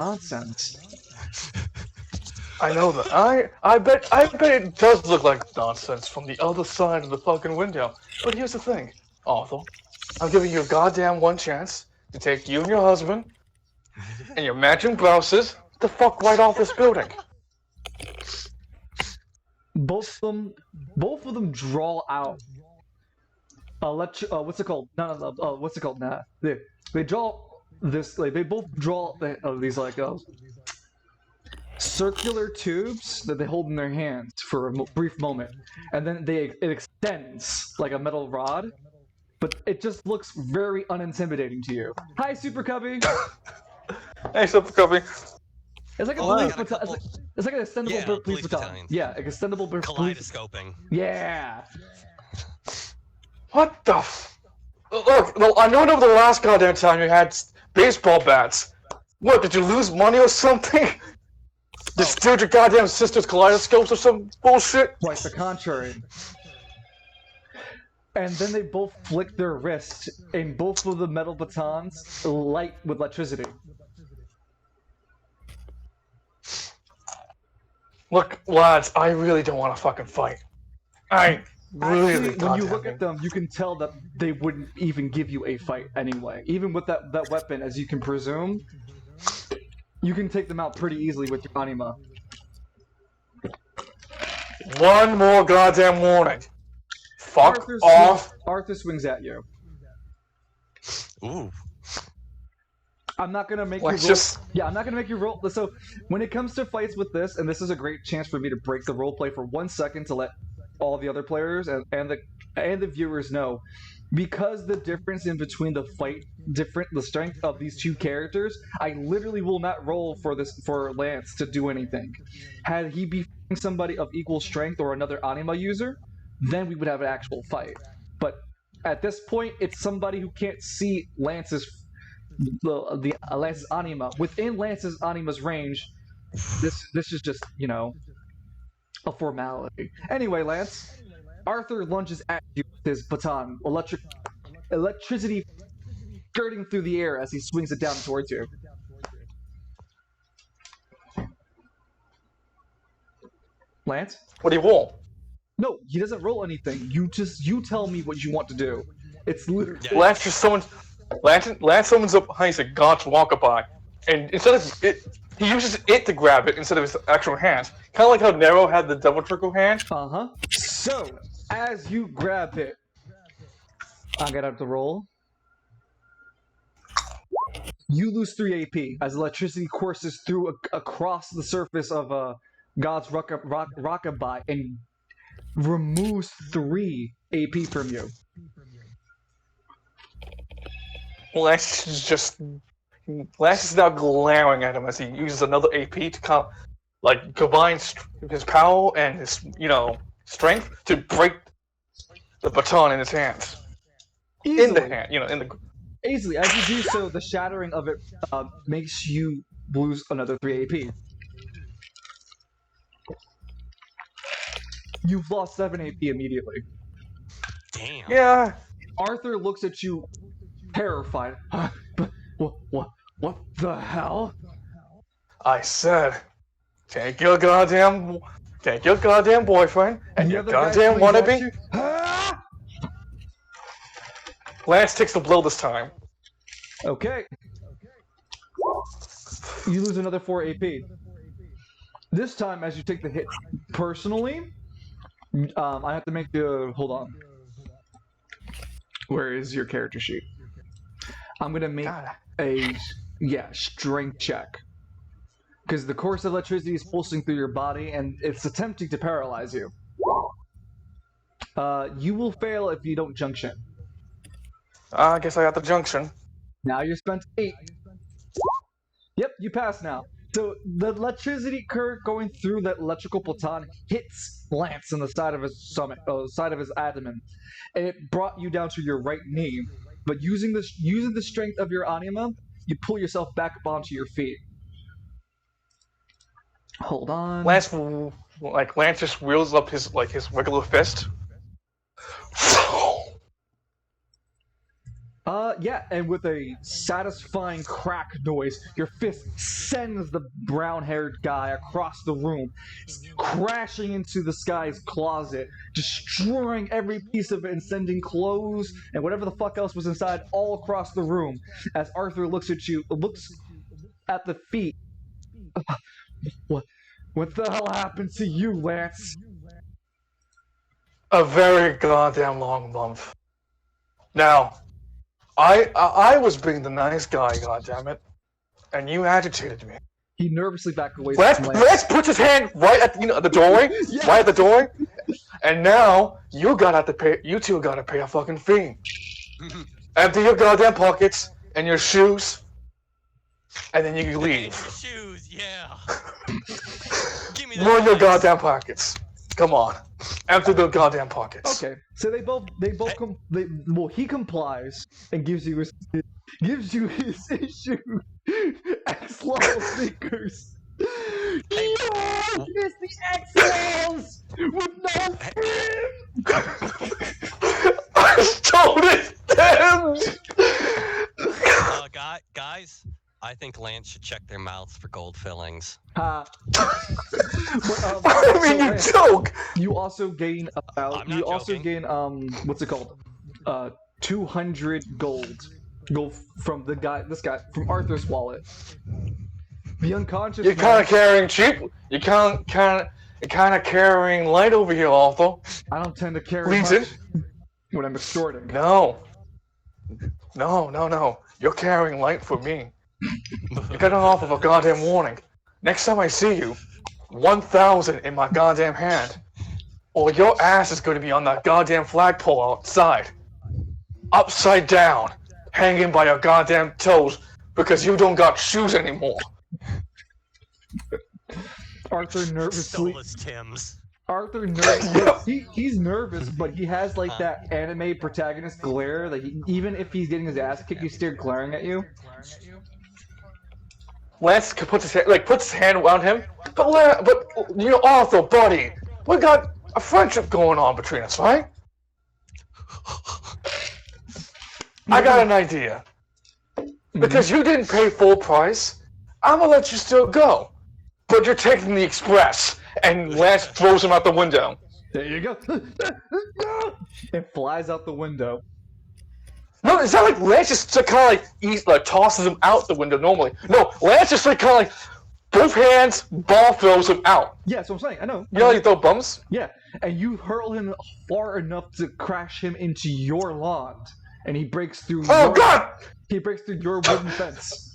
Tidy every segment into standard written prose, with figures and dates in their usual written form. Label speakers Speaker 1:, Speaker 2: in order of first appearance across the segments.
Speaker 1: nonsense.
Speaker 2: I know that. I bet it does look like nonsense from the other side of the fucking window. But here's the thing, Arthur. I'm giving you a goddamn one chance to take you and your husband and your matching blouses the fuck right off this building.
Speaker 1: Both of them draw out. What's it called? No. What's it called? Nah. They draw this. Like they both draw these like circular tubes that they hold in their hands for a brief moment, and then it extends like a metal rod. But it just looks very unintimidating to you. Hi, Super Cubby.
Speaker 2: Hey, Super Cubby.
Speaker 1: It's like a police battalion. It's like an extendable police battalion. Yeah, an extendable
Speaker 3: Kaleidoscoping.
Speaker 1: Yeah.
Speaker 2: What the Look, well, I know the last goddamn time you had baseball bats. What, did you lose money or something? Did you steal your goddamn sister's kaleidoscopes or some bullshit?
Speaker 1: Quite the contrary. And then they both flick their wrists, and both of the metal batons light with electricity.
Speaker 2: Look, lads, I really don't want to fucking fight. I really
Speaker 1: Actually, when you look at them, you can tell that they wouldn't even give you a fight anyway. Even with that weapon, as you can presume, you can take them out pretty easily with your anima.
Speaker 2: One more goddamn warning. Fuck off.
Speaker 1: Arthur swings at you.
Speaker 3: Ooh.
Speaker 1: I'm not gonna make you roll. Yeah, I'm not gonna make you roll. So when it comes to fights with this, and this is a great chance for me to break the roleplay for 1 second to let all the other players and the viewers know, because the difference in between the strength of these two characters, I literally will not roll for Lance to do anything. Had he be somebody of equal strength or another anima user, then we would have an actual fight. But at this point, it's somebody who can't see Lance's anima. Within Lance's anima's range, this is just, you know, a formality. Anyway, Lance, Arthur lunges at you with his baton, electricity skirting through the air as he swings it down towards you. Lance?
Speaker 2: What do you roll?
Speaker 1: No, he doesn't roll anything. You tell me what you want to do. It's literally
Speaker 2: Lance summons up behind a gaunt walkabout, and instead of it, he uses it to grab it instead of his actual hands. Kind of like how Nero had the double trickle hand.
Speaker 1: So, as you grab it, I got to roll. You lose 3 AP as electricity courses through across the surface of God's rockabye and removes 3 AP from you.
Speaker 2: Lance is now glaring at him as he uses another AP to combine his power and his, strength to break the baton in his hands.
Speaker 1: Easily.
Speaker 2: In the hand,
Speaker 1: Easily. As you do so, the shattering of it makes you lose another 3 AP. You've lost 7 AP immediately.
Speaker 3: Damn.
Speaker 2: Yeah.
Speaker 1: Arthur looks at you, terrified. What the hell?
Speaker 2: I said, take your goddamn boyfriend and your goddamn wannabe. Lance takes the blow this time.
Speaker 1: Okay. You lose another 4 AP. This time, as you take the hit personally, I have to make the... Hold on. Where is your character sheet? I'm going to make a strength check. Because the course of electricity is pulsing through your body, and it's attempting to paralyze you. You will fail if you don't junction.
Speaker 2: I guess I got the junction.
Speaker 1: Now you're spent 8. Yep, you pass now. So the electricity current going through that electrical baton hits Lance in the side of his side of his abdomen, and it brought you down to your right knee. But using the strength of your anima, you pull yourself back up onto your feet. Hold on.
Speaker 2: Lance just wheels up his regular fist.
Speaker 1: Yeah, and with a satisfying crack noise, your fist sends the brown-haired guy across the room, crashing into this guy's closet, destroying every piece of it and sending clothes and whatever the fuck else was inside all across the room. As Arthur looks at the feet. What the hell happened to you, Lance?
Speaker 2: A very goddamn long month. Now, I was being the nice guy, goddammit, and you agitated me.
Speaker 1: He nervously backed away from Lance.
Speaker 2: Lance puts his hand right at the doorway, yes! Right at the doorway, and now you two gotta pay a fucking fee. Empty your goddamn pockets and your shoes, and then you can leave.
Speaker 3: Shoes, yeah. Give me
Speaker 2: Ruin your goddamn pockets. Come on, empty the goddamn pockets.
Speaker 1: Okay, so he complies and gives you his issue X-Law sneakers.
Speaker 3: Hey,
Speaker 1: it's the X-Laws with no fin.
Speaker 2: I stole it, damn.
Speaker 3: Guys, I think Lance should check their mouths for gold fillings.
Speaker 2: I mean, you joke.
Speaker 1: You also gain what's it called? 200 gold from this guy from Arthur's wallet. The unconscious.
Speaker 2: You're kind of carrying cheap. You're kind of carrying light over here, Arthur.
Speaker 1: I don't tend to carry much when I'm extorting.
Speaker 2: No. You're carrying light for me. You're getting off of a goddamn warning. Next time I see you, 1,000 in my goddamn hand, or your ass is going to be on that goddamn flagpole outside, upside down, hanging by your goddamn toes because you don't got shoes anymore.
Speaker 1: Arthur nervously.
Speaker 3: Stole his Timbs.
Speaker 1: Arthur nervous. He's nervous, but he has like that anime protagonist glare that even if he's getting his ass kicked, he's still glaring at you.
Speaker 2: Lance puts his hand around him, but you know, Arthur, buddy, we got a friendship going on between us, right? I got an idea. Because you didn't pay full price, I'm gonna let you still go. But you're taking the express, and Lance throws him out the window.
Speaker 1: There you go. It flies out the window.
Speaker 2: No, it's not like Lance just kind of tosses him out the window normally. No, Lance just kind of like both hands, ball throws him out.
Speaker 1: Yeah, that's what I'm saying. I know.
Speaker 2: You know how you throw bums?
Speaker 1: Yeah, and you hurl him far enough to crash him into your lawn, and he breaks through.
Speaker 2: Oh God!
Speaker 1: He breaks through your wooden fence.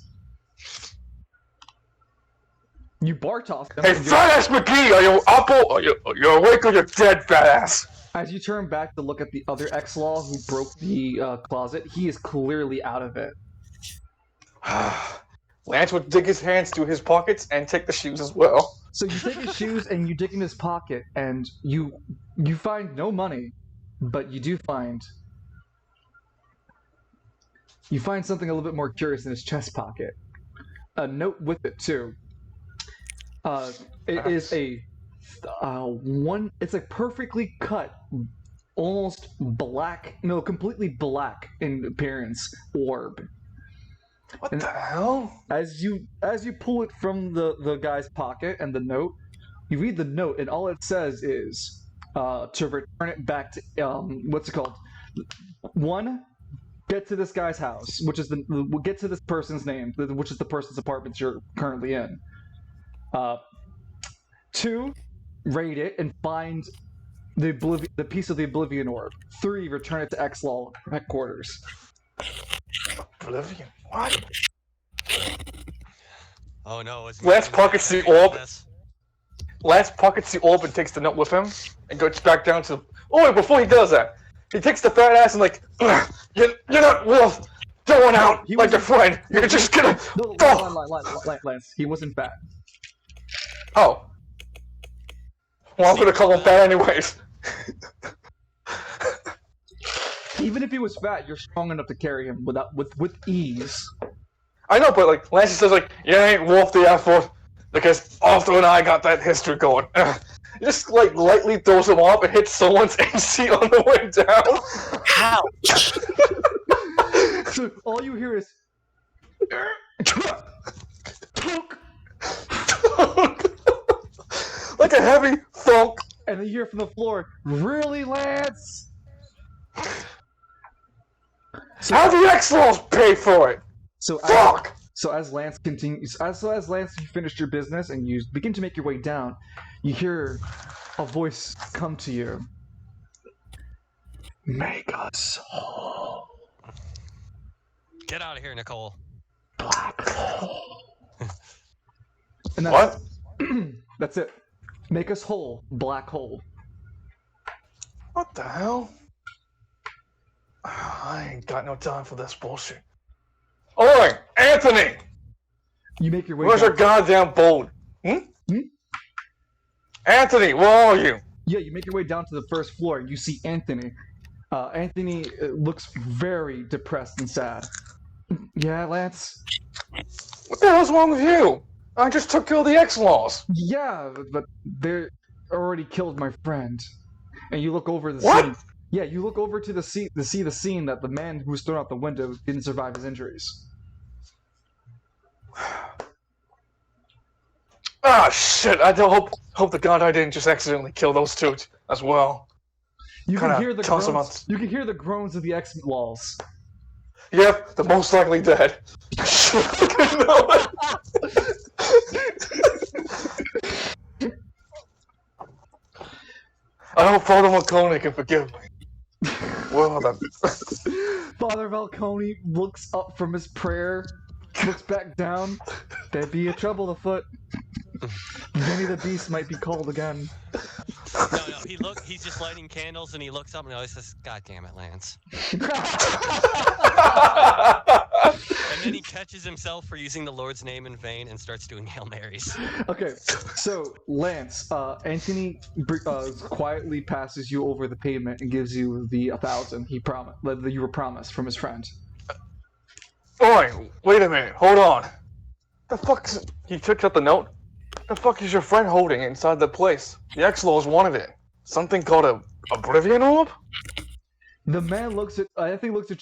Speaker 1: You bar toss him.
Speaker 2: Hey, fat ass McGee, are you up or you're awake or you're dead, fat ass?
Speaker 1: As you turn back to look at the other X-Law who broke the closet, he is clearly out of it.
Speaker 2: Lance would dig his hands through his pockets and take the shoes as well.
Speaker 1: So you take his shoes and you dig in his pocket, and you find no money, but you do find something a little bit more curious in his chest pocket. A note with it too. It is it's a perfectly cut, almost black, no, completely black in appearance orb.
Speaker 2: What the hell?
Speaker 1: As you pull it from the guy's pocket and the note, you read the note, and all it says is to return it back to what's it called? 1, get to this guy's house, get to this person's name, which is the person's apartment you're currently in. 2, raid it and find the piece of the Oblivion Orb. 3, return it to X-Law headquarters.
Speaker 2: Oblivion? What?
Speaker 3: Oh no!
Speaker 2: Lance pockets the orb. Lance pockets the orb and takes the note with him and goes back down to. Oh wait! Before he does that, he takes the fat ass and like, you're not worth throwing out like a friend. You're just gonna.
Speaker 1: Lance, he wasn't fat.
Speaker 2: Oh. Well, I'm gonna call him fat anyways.
Speaker 1: Even if he was fat, you're strong enough to carry him with ease.
Speaker 2: I know, but like Lance says, like, you ain't worth the effort because Arthur and I got that history going. Just like lightly throws him off and hits someone's AC on the way down.
Speaker 3: Ouch!
Speaker 1: So all you hear is
Speaker 2: like a heavy thunk.
Speaker 1: And then you hear from the floor, "Really, Lance?" So,
Speaker 2: how do the X-Laws pay for it?
Speaker 1: So
Speaker 2: fuck.
Speaker 1: As Lance continues, as Lance, you finished your business and you begin to make your way down, you hear a voice come to you. Make us whole.
Speaker 3: Get out of here, Nicole.
Speaker 1: Black hole. And
Speaker 2: what?
Speaker 1: That's it. Make us whole. Black hole.
Speaker 2: What the hell? I ain't got no time for this bullshit. Oi, Anthony!
Speaker 1: You make your way
Speaker 2: Where's
Speaker 1: down.
Speaker 2: your goddamn boat? Anthony, where are you?
Speaker 1: Yeah, you make your way down to the first floor. You see Anthony. Anthony looks very depressed and sad. Yeah, Lance?
Speaker 2: What the hell's wrong with you? I just took care of the X-Laws.
Speaker 1: Yeah, but they already killed my friend. And you look over the
Speaker 2: what?
Speaker 1: scene. Yeah, you look over to see the scene that the man who was thrown out the window didn't survive his injuries.
Speaker 2: Ah, shit! I don't hope to God I didn't just accidentally kill those two as well.
Speaker 1: You can hear the groans. You can hear the groans of the X-Laws.
Speaker 2: Yep, they're most likely dead. I hope Father Malconey can forgive me. Well then.
Speaker 1: Father Malconey looks up from his prayer, looks back down. There be a trouble afoot. Benny the Beast might be called again.
Speaker 3: No, he's just lighting candles and he looks up and he says, "God damn it, Lance." And then he catches himself for using the Lord's name in vain and starts doing Hail Marys.
Speaker 1: Okay, so Lance, Anthony quietly passes you over the pavement and gives you the 1,000 that you were promised from his friend.
Speaker 2: Oi, wait a minute, hold on. The fuck's... He took out the note? The fuck is your friend holding inside the place? The X-Laws wanted it. Something called a Oblivion Orb?
Speaker 1: The man looks at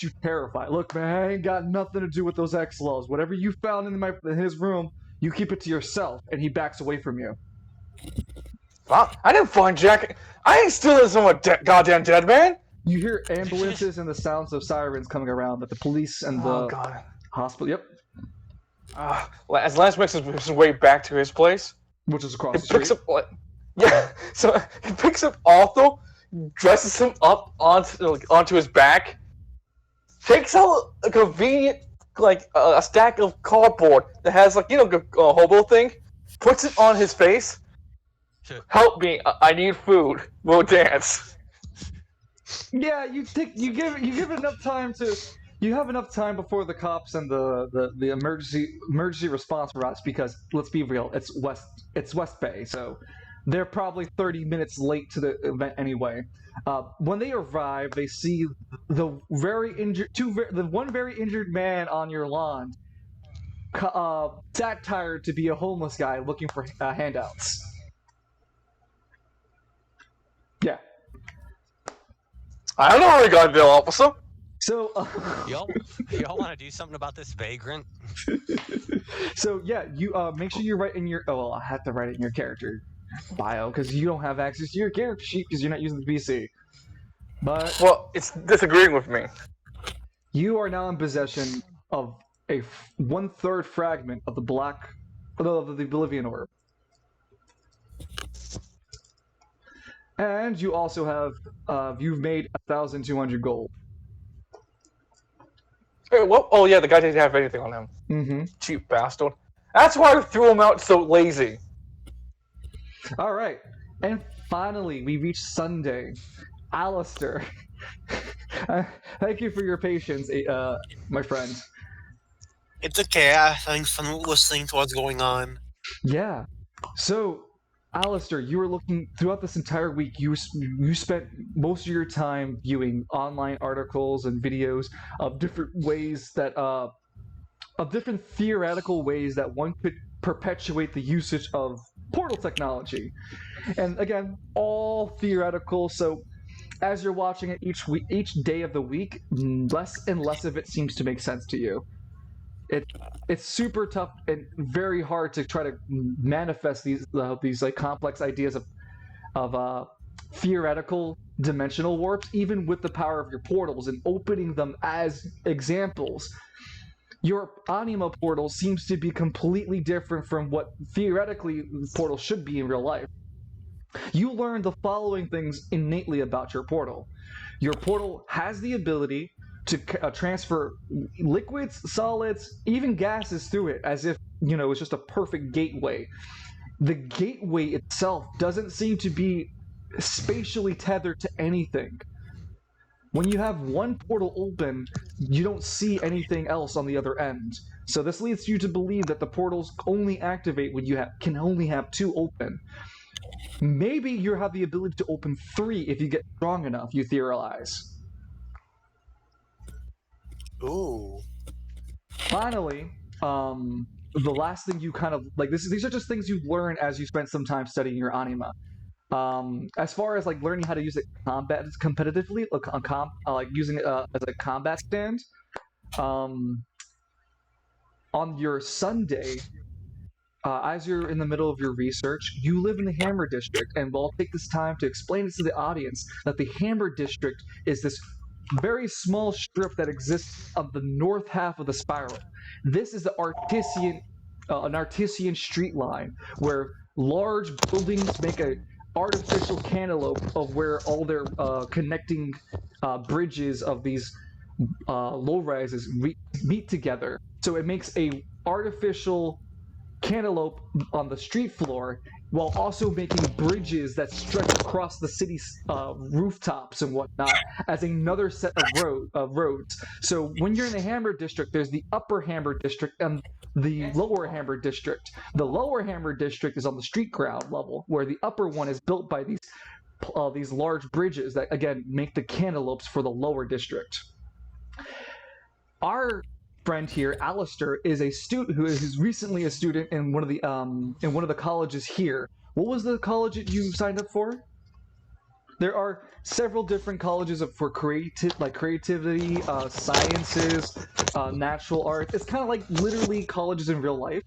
Speaker 1: you terrified. Look, man, I ain't got nothing to do with those X-Laws. Whatever you found in his room, you keep it to yourself. And he backs away from you.
Speaker 2: I didn't find Jack. I ain't stealing some goddamn dead man.
Speaker 1: You hear ambulances and the sounds of sirens coming around, that the police and the hospital. Yep.
Speaker 2: As Lance makes his way back to his place,
Speaker 1: which is across the
Speaker 2: street. So he picks up Arthur, dresses him up onto his back, takes out a convenient a stack of cardboard that has a hobo thing, puts it on his face. Help me! I need food. We'll dance.
Speaker 1: Yeah, you give it enough time to. You have enough time before the cops and the emergency response arrives, because let's be real, it's West Bay, so they're probably 30 minutes late to the event anyway. When they arrive, they see the one very injured man on your lawn, satired to be a homeless guy looking for handouts. Yeah.
Speaker 2: I don't know how he got there, officer.
Speaker 1: So,
Speaker 3: y'all want to do something about this vagrant?
Speaker 1: So yeah, you make sure you write in your. Oh, well, I have to write it in your character bio because you don't have access to your character sheet because you're not using the PC. But
Speaker 2: it's disagreeing with me.
Speaker 1: You are now in possession of a 1/3 fragment of the Oblivion Orb, and you also have you've made 1,200 gold.
Speaker 2: What? Oh yeah, the guy didn't have anything on him.
Speaker 1: Mm-hmm.
Speaker 2: Cheap bastard. That's why I threw him out so lazy.
Speaker 1: All right, and finally we reach Sunday. Alistair, thank you for your patience, my friend.
Speaker 4: It's okay. I'm having fun listening to what's going on.
Speaker 1: Yeah. So, Alistair, you were looking throughout this entire week. You spent most of your time viewing online articles and videos of different ways that, of different theoretical ways that one could perpetuate the usage of portal technology. And again, all theoretical. So, as you're watching it each day of the week, less and less of it seems to make sense to you. It's super tough and very hard to try to manifest these like complex ideas of theoretical dimensional warps, even with the power of your portals and opening them as examples. Your anima portal seems to be completely different from what theoretically portals should be in real life. You learn the following things innately about your portal. Your portal has the ability to transfer liquids, solids, even gases through it, as if, it's just a perfect gateway. The gateway itself doesn't seem to be spatially tethered to anything. When you have one portal open, you don't see anything else on the other end. So this leads you to believe that the portals only activate when you can only have 2 open. Maybe you have the ability to open 3 if you get strong enough, you theorize.
Speaker 4: Ooh.
Speaker 1: Finally, the last thing you kind of like these are just things you learn as you spend some time studying your anima. As far as like learning how to use it competitively, like using it as a combat stand, on your Sunday, as you're in the middle of your research, you live in the Hammer District, and we'll take this time to explain this to the audience that the Hammer District is this very small strip that exists on the north half of the spiral. This is the an Artesian street line where large buildings make a artificial cantaloupe of where all their connecting bridges of these low rises meet together. So it makes a artificial cantaloupe on the street floor while also making bridges that stretch across the city's rooftops and whatnot as another set of roads. So when you're in the Hammer District, there's the Upper Hammer District and the Lower Hammer District. The Lower Hammer District is on the street ground level, where the upper one is built by these large bridges that, again, make the cantaloupes for the Lower District. Our friend here, Alistair, is a student who is recently a student in one of the colleges here. What was the college that you signed up for? There are several different colleges for creativity, sciences, natural arts. It's kind of like literally colleges in real life,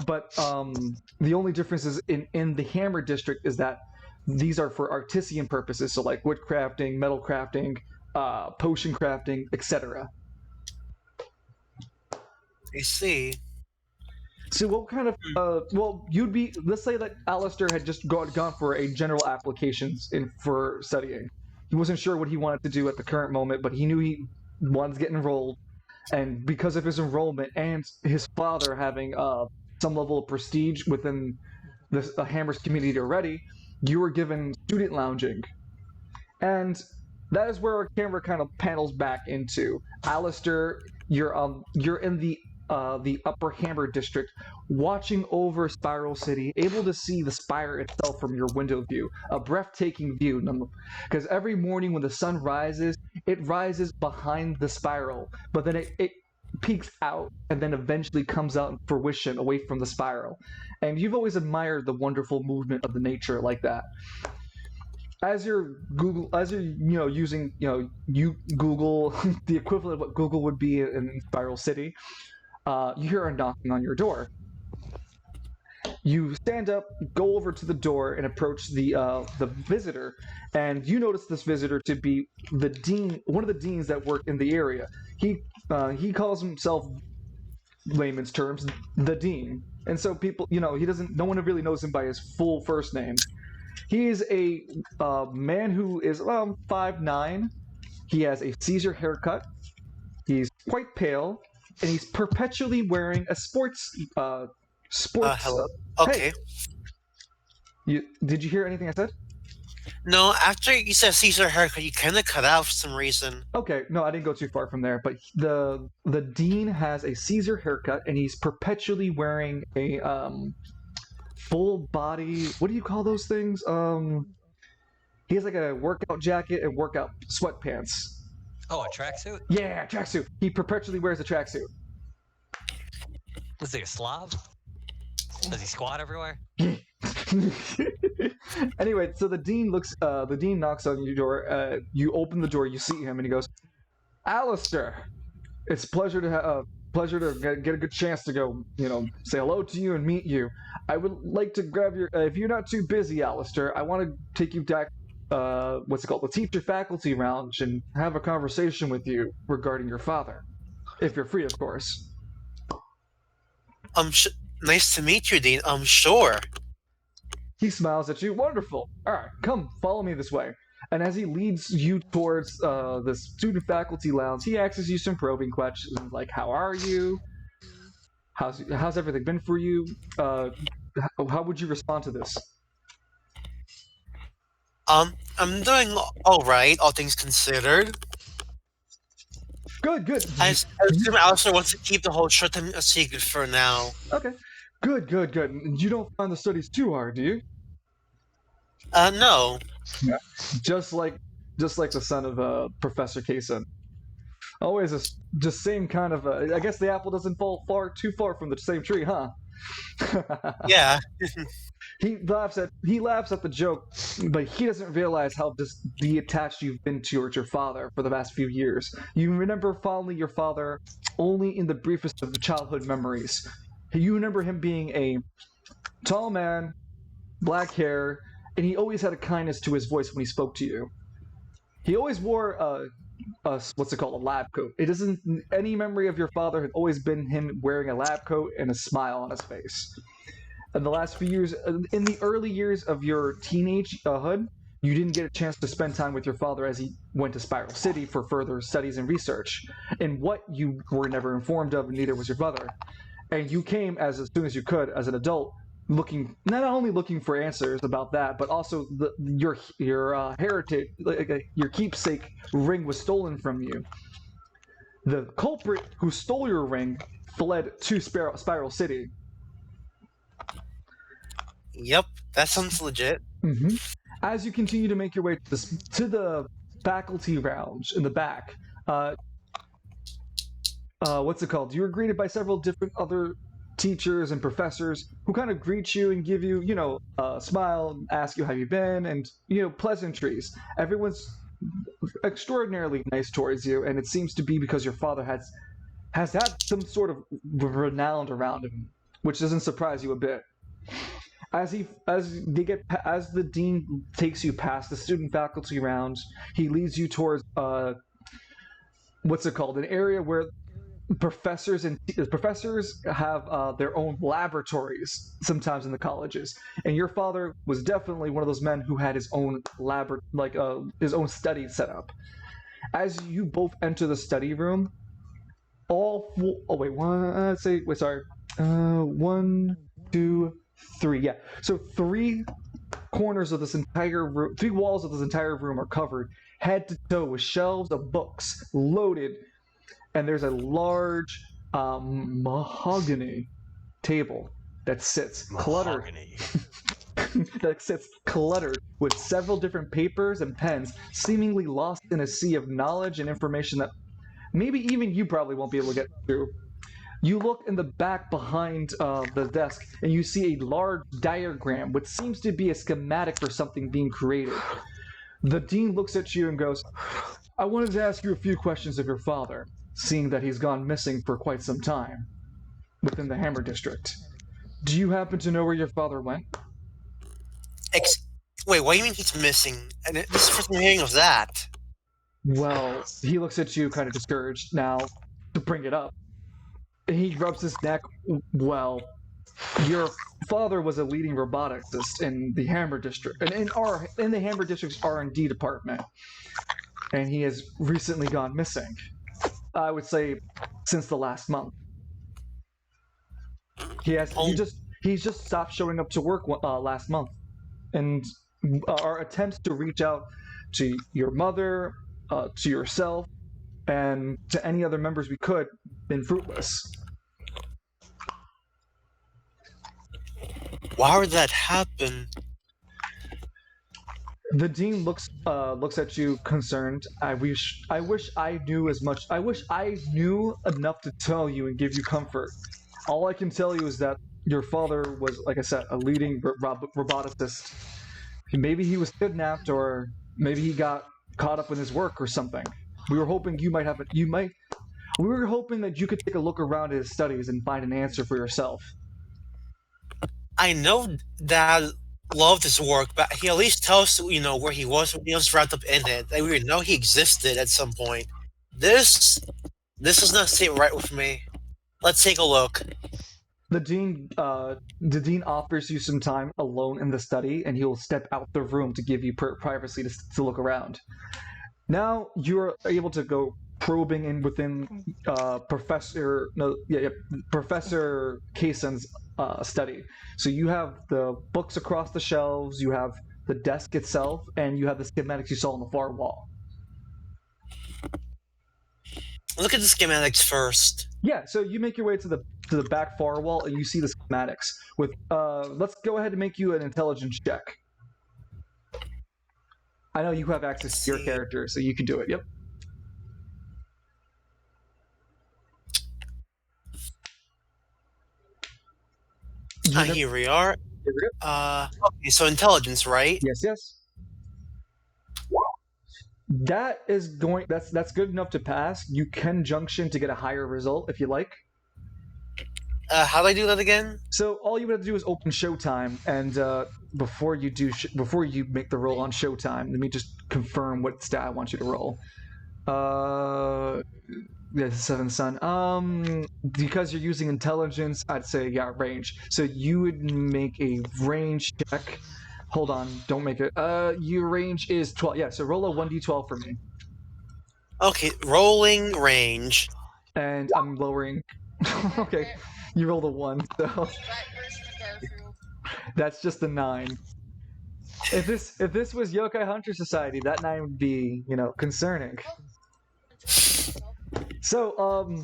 Speaker 1: but the only difference is in the Hammer District is that these are for artisan purposes, so like wood crafting, metal crafting, potion crafting, etc.
Speaker 4: I see.
Speaker 1: So what kind of let's say that Alistair had just gone for a general applications for studying. He wasn't sure what he wanted to do at the current moment, but he knew he wanted to get enrolled, and because of his enrollment and his father having some level of prestige within the Hammers community already, you were given student lounging. And that is where our camera kind of panels back into. Alistair, you're in the Upper Hammer District, watching over Spiral City, able to see the spire itself from your window view. A breathtaking view, because every morning when the sun rises, it rises behind the spiral, but then it peeks out and then eventually comes out in fruition away from the spiral. And you've always admired the wonderful movement of the nature like that. As you're using you Google the equivalent of what Google would be in Spiral City, you hear a knocking on your door. You stand up, go over to the door, and approach the visitor, and you notice this visitor to be the dean, one of the deans that work in the area. He calls himself, layman's terms, the dean, and so people, no one really knows him by his full first name. He is a man who is around 5'9". He has a Caesar haircut. He's quite pale, and he's perpetually wearing a sports.
Speaker 4: Hello. Okay.
Speaker 1: Hey, did you hear anything I said?
Speaker 4: No, after you said Caesar haircut, you kind of cut out for some reason.
Speaker 1: Okay, no, I didn't go too far from there. But the dean has a Caesar haircut, and he's perpetually wearing a full body. What do you call those things? He has like a workout jacket and workout sweatpants.
Speaker 3: Oh, a tracksuit?
Speaker 1: Yeah, tracksuit. He perpetually wears a tracksuit.
Speaker 3: Is he a Slav? Does he squat everywhere?
Speaker 1: Anyway, so the dean knocks on your door. You open the door, you see him, and he goes, "Alistair, it's a pleasure to get a good chance to go, say hello to you and meet you. I would like to grab your, if you're not too busy, Alistair, I want to take you back, the teacher faculty lounge and have a conversation with you regarding your father, if you're free, of course."
Speaker 4: Nice to meet you, Dean. Sure.
Speaker 1: He smiles at you. "Wonderful. All right, come, follow me this way." And as he leads you towards the student faculty lounge, he asks you some probing questions like, "How are you? How's everything been for you? How would you respond to this?"
Speaker 4: I'm doing all right, all things considered.
Speaker 1: Good.
Speaker 4: I assume Alistair wants to keep the whole short thing a secret for now.
Speaker 1: Okay. Good. You don't find the studies too hard, do you?
Speaker 4: No.
Speaker 1: Yeah. Just like the son of Professor Kaysen. Always just same kind of. I guess the apple doesn't fall too far from the same tree, huh?
Speaker 4: Yeah.
Speaker 1: He laughs at the joke, but he doesn't realize how detached you've been towards your father for the past few years. You remember fondly your father only in the briefest of childhood memories. You remember him being a tall man, black hair, and he always had a kindness to his voice when he spoke to you. He always wore a lab coat. It isn't any memory of your father had always been him wearing a lab coat and a smile on his face. In the last few years, in the early years of your teenagehood, you didn't get a chance to spend time with your father as he went to Spiral City for further studies and research. And what you were never informed of, neither was your brother. And you came as soon as you could, as an adult, not only looking for answers about that, but also your heritage, your keepsake ring was stolen from you. The culprit who stole your ring fled to Spiral City.
Speaker 4: Yep, that sounds legit.
Speaker 1: Mm-hmm. As you continue to make your way to the faculty lounge in the back, you're greeted by several different other teachers and professors who kind of greet you and give you, a smile, ask you how you've been, and, pleasantries. Everyone's extraordinarily nice towards you, and it seems to be because your father has had some sort of renown around him, which doesn't surprise you a bit. As the dean takes you past the student faculty rounds, he leads you towards an area where professors have their own laboratories sometimes in the colleges, and your father was definitely one of those men who had his own his own study set up. As you both enter the study room, one, two, three. Yeah. So three corners of this entire room, three walls of this entire room are covered head to toe with shelves of books loaded, and there's a large mahogany table that sits cluttered. That sits cluttered with several different papers and pens, seemingly lost in a sea of knowledge and information that maybe even you probably won't be able to get through. You look in the back behind the desk, and you see a large diagram, which seems to be a schematic for something being created. The dean looks at you and goes, "I wanted to ask you a few questions of your father, seeing that he's gone missing for quite some time within the Hammer District. Do you happen to know where your father went?"
Speaker 4: Wait, what do you mean he's missing? And this is the first time I'm hearing of that.
Speaker 1: Well, he looks at you kind of discouraged. Now, to bring it up, he rubs his neck. "Well, your father was a leading roboticist in the Hammer District, and in the Hammer District's R&D department, and he has recently gone missing. I would say since the last month. He's just stopped showing up to work last month, and our attempts to reach out to your mother, to yourself, and to any other members we could, been fruitless."
Speaker 4: Why would that happen?
Speaker 1: The dean looks at you concerned. I wish I knew as much. I wish I knew enough to tell you and give you comfort. All I can tell you is that your father was, like I said, a leading roboticist. Maybe he was kidnapped, or maybe he got caught up in his work or something. We were hoping you might have it. We were hoping that you could take a look around his studies and find an answer for yourself.
Speaker 4: I know Dad loved his work, but he at least tells us, where he was when he was wrapped up in it. That we know he existed at some point. This does not sit right with me. Let's take a look.
Speaker 1: The dean offers you some time alone in the study, and he'll step out the room to give you privacy to look around. Now you're able to go probing in within Professor Kaysen's study. So you have the books across the shelves, you have the desk itself, and you have the schematics you saw on the far wall.
Speaker 4: Look at the schematics first.
Speaker 1: Yeah, so you make your way to the back far wall, and you see the schematics. With let's go ahead and make you an intelligence check. I know you have access to your character, so you can do it. Yep.
Speaker 4: Here we are. Okay, so intelligence, right?
Speaker 1: Yes. That is going. That's good enough to pass. You can junction to get a higher result if you like.
Speaker 4: How do I do that again?
Speaker 1: So all you have to do is open Showtime, and before you make the roll on Showtime, let me just confirm what stat I want you to roll. Yeah, Seventh Son. Because you're using intelligence, I'd say range. So you would make a range check. Hold on, don't make it. Your range is 12. Yeah, so roll a 1d12 for me.
Speaker 4: Okay, rolling range.
Speaker 1: And I'm lowering. Okay, you rolled a 1, so that's just a 9. If this was Yokai Hunter Society, that 9 would be, concerning. So,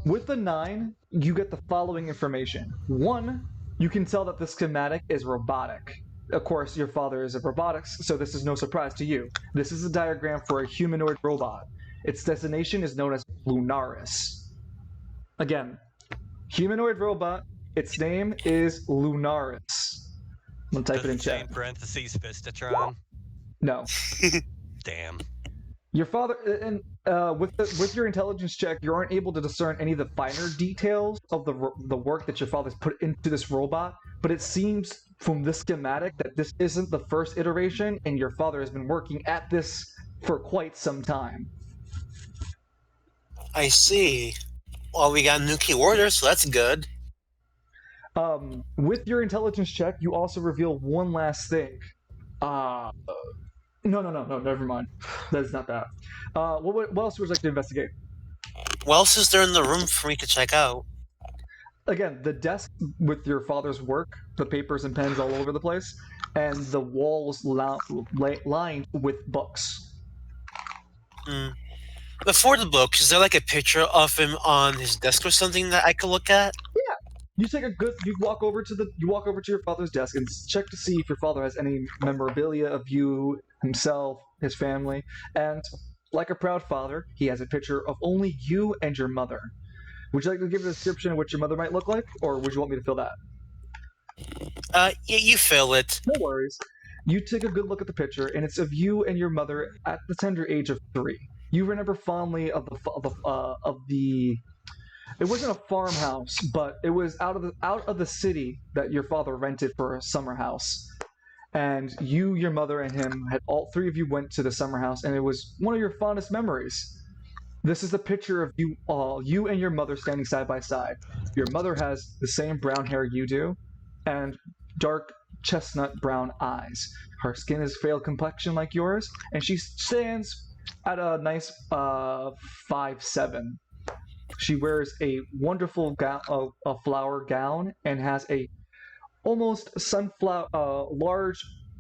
Speaker 1: with the 9, you get the following information. 1, you can tell that the schematic is robotic. Of course, your father is a robotics, so this is no surprise to you. This is a diagram for a humanoid robot. Its destination is known as Lunaris. Again, humanoid robot. Its name is Lunaris. I'm gonna type it in chat.
Speaker 3: In parentheses, Fistatron.
Speaker 1: No.
Speaker 3: Damn.
Speaker 1: Your father, and with your intelligence check, you aren't able to discern any of the finer details of the work that your father's put into this robot. But it seems from this schematic that this isn't the first iteration, and your father has been working at this for quite some time.
Speaker 4: I see. Well, we got a new key order, so that's good.
Speaker 1: With your intelligence check, you also reveal one last thing. No, never mind. That's not that. What else would you like to investigate?
Speaker 4: What else is there in the room for me to check out?
Speaker 1: Again, the desk with your father's work, the papers and pens all over the place, and the walls lined with books.
Speaker 4: Before the book, is there like a picture of him on his desk or something that I could look at?
Speaker 1: Yeah. You walk over to your father's desk and check to see if your father has any memorabilia of you, himself, his family, and like a proud father, he has a picture of only you and your mother. Would you like to give a description of what your mother might look like, or would you want me to fill that?
Speaker 4: Yeah, you fill it.
Speaker 1: No worries. You take a good look at the picture, and it's of you and your mother at the tender age of 3. You remember fondly of the. It wasn't a farmhouse, but it was out of the city that your father rented for a summer house. And you, your mother, and him all 3 of you went to the summer house, and it was one of your fondest memories. This is a picture of you and your mother standing side by side. Your mother has the same brown hair you do, and dark chestnut brown eyes. Her skin is pale complexion like yours, and she stands at a nice 5'7". She wears a wonderful flower gown and has a almost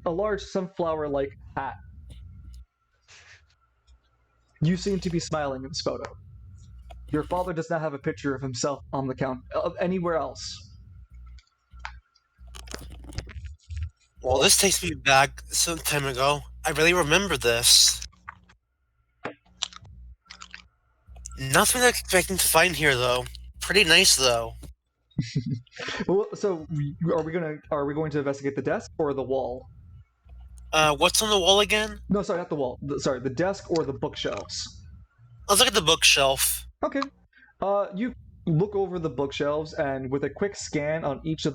Speaker 1: large sunflower-like hat. You seem to be smiling in this photo. Your father does not have a picture of himself on the count anywhere else.
Speaker 4: Well, this takes me back some time ago. I really remember this. Nothing I'm expecting to find here, though. Pretty nice, though.
Speaker 1: Well, so are we going to investigate the desk or the wall?
Speaker 4: What's on the wall again?
Speaker 1: No, sorry, not the wall. Sorry, the desk or the bookshelves.
Speaker 4: Let's look at the bookshelf.
Speaker 1: Okay. You look over the bookshelves, and with a quick scan on each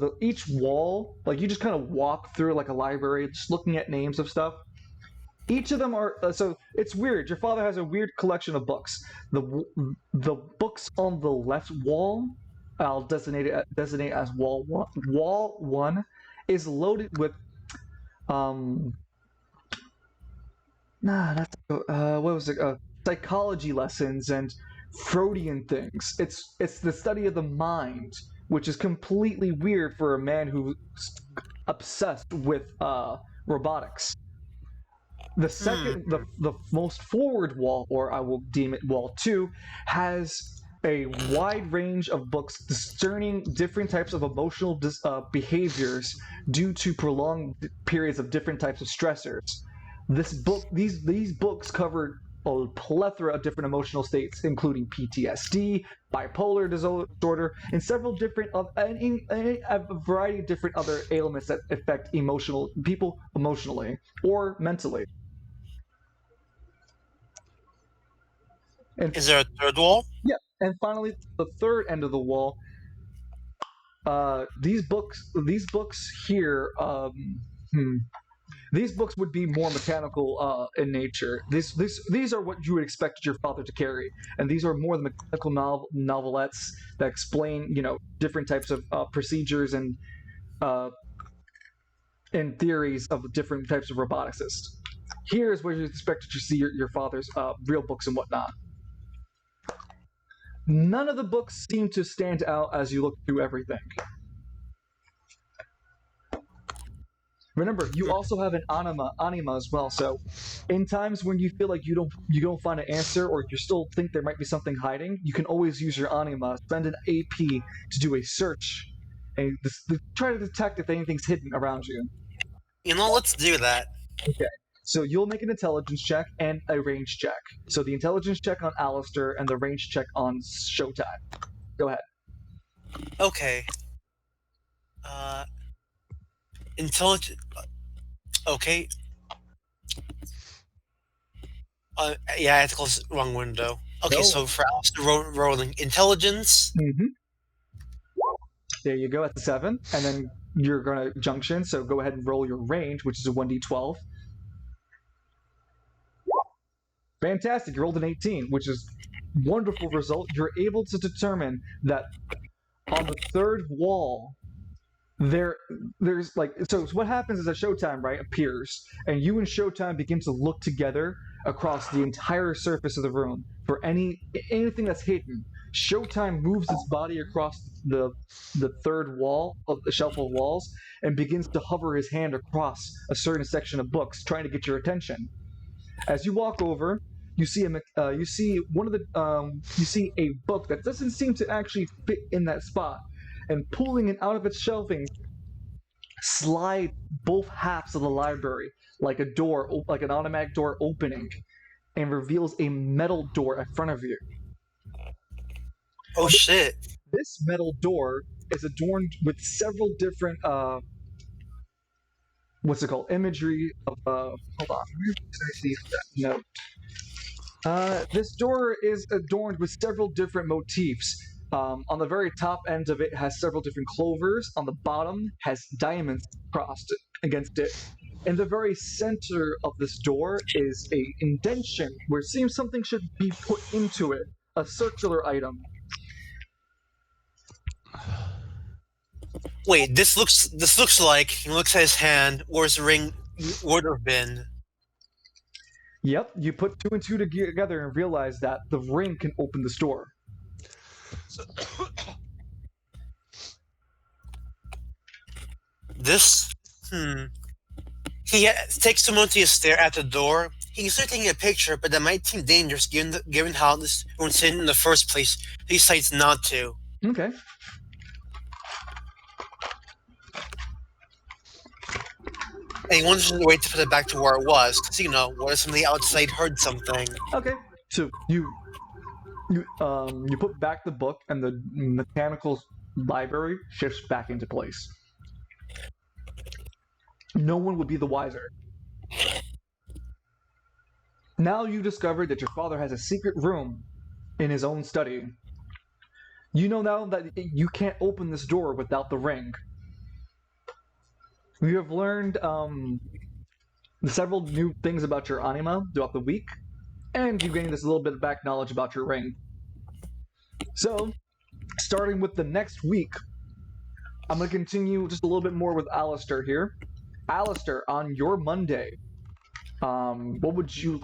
Speaker 1: wall, like you just kind of walk through like a library, just looking at names of stuff. Each of them are so it's weird. Your father has a weird collection of books. The books on the left wall, I'll designate as wall one. Wall one is loaded with that's what was it? Psychology lessons and Freudian things. It's the study of the mind, which is completely weird for a man who's obsessed with robotics. The second, the most forward wall, or I will deem it wall 2, has a wide range of books discerning different types of emotional behaviors due to prolonged periods of different types of stressors. These books cover a plethora of different emotional states, including PTSD, bipolar disorder, and several different a variety of different other ailments that affect people emotionally or mentally.
Speaker 4: And is there a third wall?
Speaker 1: Yeah, and finally, the third end of the wall. These books here. These books would be more mechanical in nature. These are what you would expect your father to carry, and these are more the mechanical novelettes that explain, different types of procedures and theories of different types of roboticists. Here's where you expect to see your father's real books and whatnot. None of the books seem to stand out as you look through everything. Remember, you also have an anima as well. So, in times when you feel like you don't find an answer, or you still think there might be something hiding, you can always use your anima, spend an AP to do a search, and try to detect if anything's hidden around you.
Speaker 4: Let's do that.
Speaker 1: Okay. So you'll make an intelligence check and a range check. So the intelligence check on Alistair and the range check on Showtime. Go ahead.
Speaker 4: Okay. Intelligence. Okay. Yeah, I had to close the wrong window. Okay, no. So for Alistair rolling intelligence.
Speaker 1: Mm-hmm. There you go at the 7, and then you're gonna junction. So go ahead and roll your range, which is a 1d12. Fantastic, you rolled an 18, which is wonderful result. You're able to determine that on the third wall, there's like, so what happens is that Showtime, right, appears, and you and Showtime begin to look together across the entire surface of the room for anything that's hidden. Showtime moves its body across the third wall of the shelf of walls and begins to hover his hand across a certain section of books, trying to get your attention. As you walk over, you see a book that doesn't seem to actually fit in that spot, and pulling it out of its shelving, slide both halves of the library like a door, like an automatic door opening, and reveals a metal door in front of you.
Speaker 4: Oh shit!
Speaker 1: This metal door is adorned with several different what's it called? Imagery of hold on, where can I see that note? This door is adorned with several different motifs. On the very top end of it has several different clovers. On the bottom has diamonds crossed against it. In the very center of this door is a indentation where it seems something should be put into it. A circular item.
Speaker 4: Wait, this looks like, he looks at his hand, where his ring would have been.
Speaker 1: Yep, you put 2 and 2 together and realize that the ring can open this door.
Speaker 4: He takes a moment to stare at the door. He's taking a picture, but that might seem dangerous given how this was hidden in the first place. He decides not to.
Speaker 1: Okay.
Speaker 4: And he wants to wait to put it back to where it was, because, what if somebody outside heard something?
Speaker 1: Okay, so you put back the book, and the mechanical library shifts back into place. No one would be the wiser. Now you discovered that your father has a secret room in his own study. You know now that you can't open this door without the ring. You have learned several new things about your anima throughout the week, and you gained this little bit of back knowledge about your ring. So, starting with the next week, I'm going to continue just a little bit more with Alistair here. Alistair, on your Monday, what would you,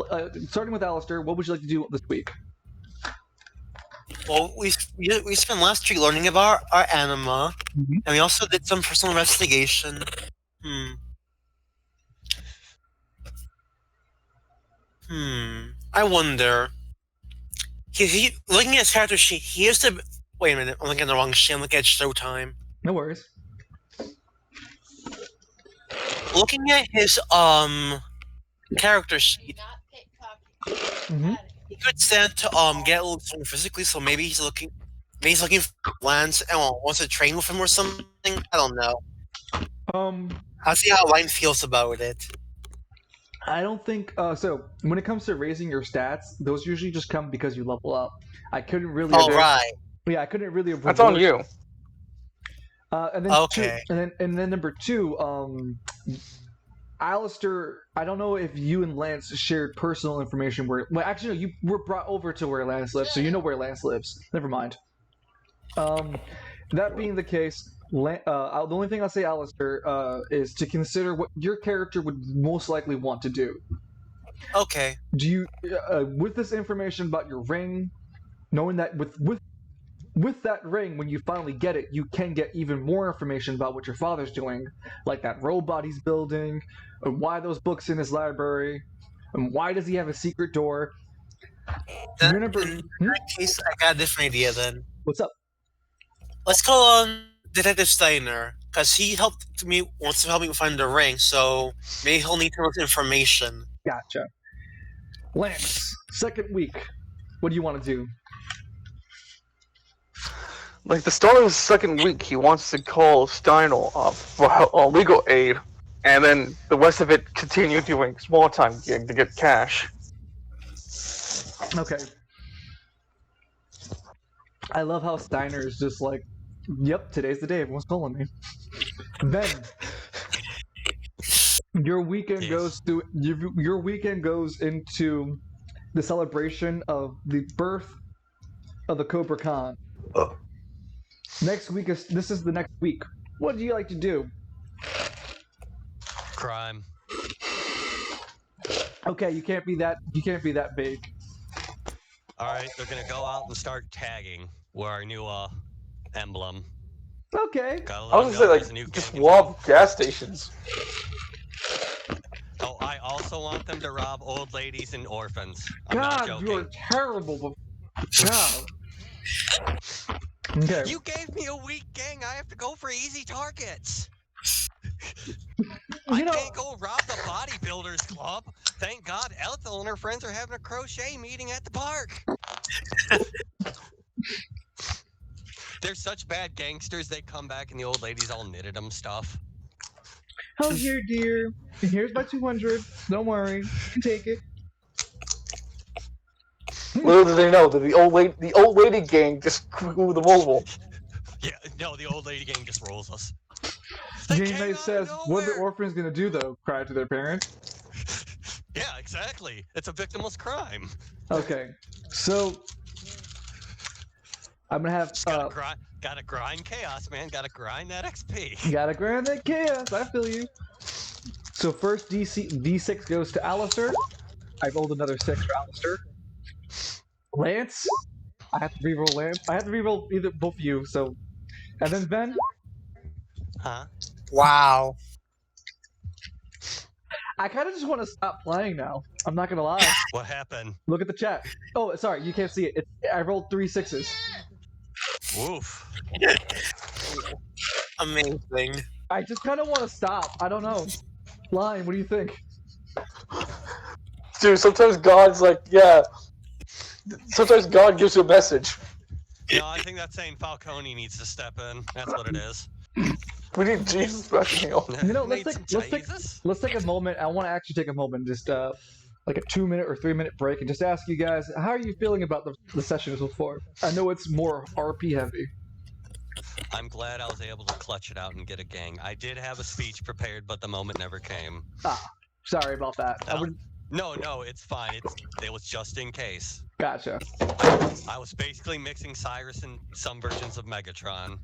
Speaker 1: starting with Alistair, what would you like to do this week?
Speaker 4: Well, we spent last week learning about our anima, and we also did some personal investigation. I wonder. He looking at his character sheet, he used to. Wait a minute, I'm looking at the wrong sheet. I'm looking at Showtime.
Speaker 1: No worries.
Speaker 4: Looking at his character sheet, he could stand to get a little stronger physically. So maybe he's looking for Lance and wants to train with him or something. I don't know. I'll see how Ryan feels about it.
Speaker 1: I don't think so. When it comes to raising your stats, those usually just come because you level up. I couldn't really.
Speaker 4: Oh right.
Speaker 1: Yeah, I couldn't really.
Speaker 2: That's on you.
Speaker 1: And then
Speaker 4: okay.
Speaker 1: And then number 2, Alistair. I don't know if you and Lance shared personal information where. Well, actually, no, you were brought over to where Lance lives, so you know where Lance lives. Never mind. That being the case. The only thing I'll say, Alistair, is to consider what your character would most likely want to do.
Speaker 4: Okay.
Speaker 1: Do you, with this information about your ring, knowing that with that ring, when you finally get it, you can get even more information about what your father's doing, like that robot he's building, and why those books in his library, and why does he have a secret door.
Speaker 4: In that case, I got a different idea then.
Speaker 1: What's up?
Speaker 4: Let's call on Detective Steiner, because he wants to help me find the ring, so maybe he'll need to look information.
Speaker 1: Gotcha. Lance, second week. What do you want to do?
Speaker 2: Like the start of the second week, he wants to call Steiner for legal aid, and then the rest of it continue doing small time gig to get cash.
Speaker 1: Okay. I love how Steiner is just like, yep, today's the day. Everyone's calling me. Then your weekend goes into the celebration of the birth of the Cobra Khan. Next week this is the next week. What do you like to do?
Speaker 3: Crime.
Speaker 1: Okay, you can't be that big.
Speaker 3: All right, they're gonna go out and start tagging. We're our new emblem.
Speaker 1: Okay.
Speaker 2: I was gonna say, like, just rob gas stations.
Speaker 3: Oh, I also want them to rob old ladies and orphans. I'm not
Speaker 1: God,
Speaker 3: joking.
Speaker 1: you're terrible. God. Okay.
Speaker 3: You gave me a weak gang. I have to go for easy targets. I can't go rob the bodybuilders club. Thank God Ethel and her friends are having a crochet meeting at the park. They're such bad gangsters, they come back and the old ladies all knitted them stuff.
Speaker 1: Oh, here, dear. Here's my 200. Don't worry. You can take it.
Speaker 2: Little do they know that the old lady gang just grew the mobile.
Speaker 3: Yeah, no, the old lady gang just rolls us.
Speaker 1: Game Night says, what are the orphans going to do, though? Cry to their parents?
Speaker 3: Yeah, exactly. It's a victimless crime.
Speaker 1: Okay, so I'm going to have...
Speaker 3: Gotta grind chaos, man. Gotta grind that XP.
Speaker 1: Gotta grind that chaos. I feel you. So first D6 goes to Alistair. I rolled another 6 for Alistair. Lance. I have to reroll Lance. I have to reroll both of you, so... And then Ben.
Speaker 3: Huh?
Speaker 4: Wow.
Speaker 1: I kind of just want to stop playing now. I'm not gonna lie.
Speaker 3: What happened?
Speaker 1: Look at the chat. Oh, sorry, you can't see it. I rolled 3 6s.
Speaker 3: Woof.
Speaker 4: Amazing.
Speaker 1: I just kind of want to stop. I don't know. Lion, what do you think?
Speaker 2: Dude, sometimes God's like, yeah. Sometimes God gives you a message.
Speaker 3: No, I think that's saying Falcone needs to step in. That's what it is.
Speaker 2: We need Jesus back in here.
Speaker 1: You know,
Speaker 3: Need some Jesus?
Speaker 1: let's take a moment. I want to actually take a moment, just like a 2-minute or 3-minute break, and just ask you guys, how are you feeling about the session so far? I know it's more RP heavy.
Speaker 3: I'm glad I was able to clutch it out and get a gang. I did have a speech prepared, but the moment never came.
Speaker 1: Sorry about that.
Speaker 3: No, it's fine. It was just in case.
Speaker 1: Gotcha.
Speaker 3: I was basically mixing Cyrus and some versions of Megatron.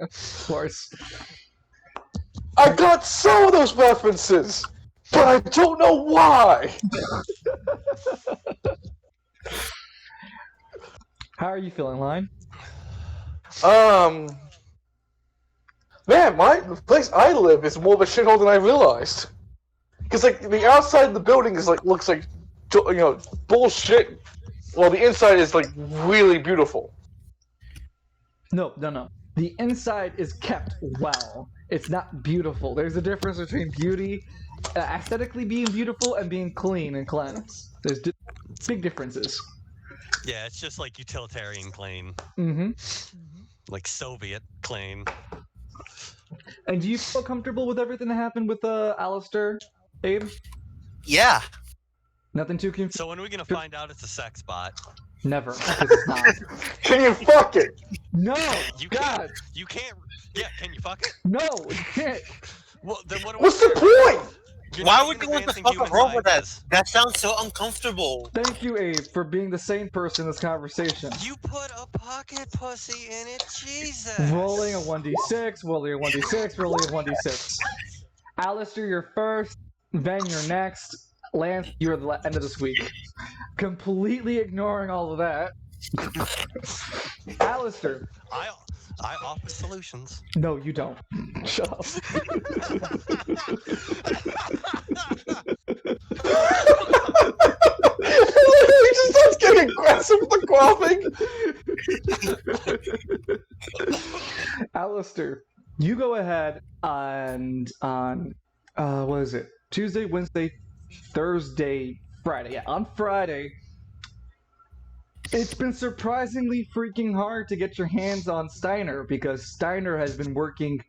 Speaker 1: Of course.
Speaker 2: I got some of those references, but I don't know why.
Speaker 1: How are you feeling, Line?
Speaker 2: Man, the place I live is more of a shithole than I realized. Because like the outside of the building is like looks like, you know, bullshit, while the inside is like really beautiful.
Speaker 1: No. The inside is kept well. It's not beautiful. There's a difference between beauty, aesthetically being beautiful, and being clean and cleansed. There's big differences.
Speaker 3: Yeah, it's just like utilitarian clean.
Speaker 1: Mm-hmm.
Speaker 3: Like Soviet clean.
Speaker 1: And do you feel comfortable with everything that happened with Alistair, Abe?
Speaker 4: Yeah.
Speaker 1: Nothing too confusing?
Speaker 3: So when are we going to find out it's a sex bot?
Speaker 1: Never. It's not.
Speaker 2: Can you fuck it?
Speaker 1: No!
Speaker 3: You
Speaker 1: God!
Speaker 3: can't. You can't. Yeah, can you fuck it?
Speaker 1: No! You can't!
Speaker 3: Well, then what?
Speaker 2: What's the point?
Speaker 3: You're
Speaker 4: Why
Speaker 3: not
Speaker 4: would you
Speaker 3: even
Speaker 4: want to
Speaker 3: advancing
Speaker 4: fuck a
Speaker 3: human
Speaker 4: robot?
Speaker 3: sciences.
Speaker 4: That sounds so uncomfortable.
Speaker 1: Thank you, Abe, for being the sane person in this conversation.
Speaker 3: You put a pocket pussy in it, Jesus.
Speaker 1: Rolling a 1d6, rolling a 1d6, rolling a 1d6. Alistair, you're first, then you're next. Lance, you're at the end of this week. Completely ignoring all of that. Alistair.
Speaker 3: I offer solutions.
Speaker 1: No, you don't. Shut up.
Speaker 2: He just starts getting aggressive with the coughing.
Speaker 1: Alistair, you go ahead and on what is it? Tuesday, Wednesday, Thursday, Friday. Yeah, on Friday. It's been surprisingly freaking hard to get your hands on Steiner because Steiner has been working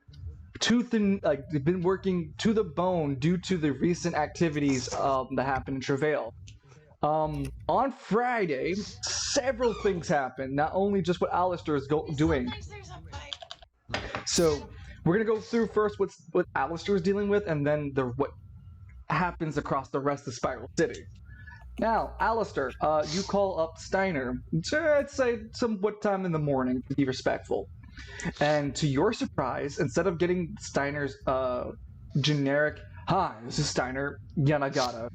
Speaker 1: to the bone due to the recent activities that happened in Travail. On Friday, several things happened. Not only just what Alistair is doing. So we're gonna go through first what Alistair is dealing with, and then what happens across the rest of Spiral City. Now, Alistair, you call up Steiner. I'd say somewhat time in the morning to be respectful. And to your surprise, instead of getting Steiner's generic, "Hi, this is Steiner, Yanagata.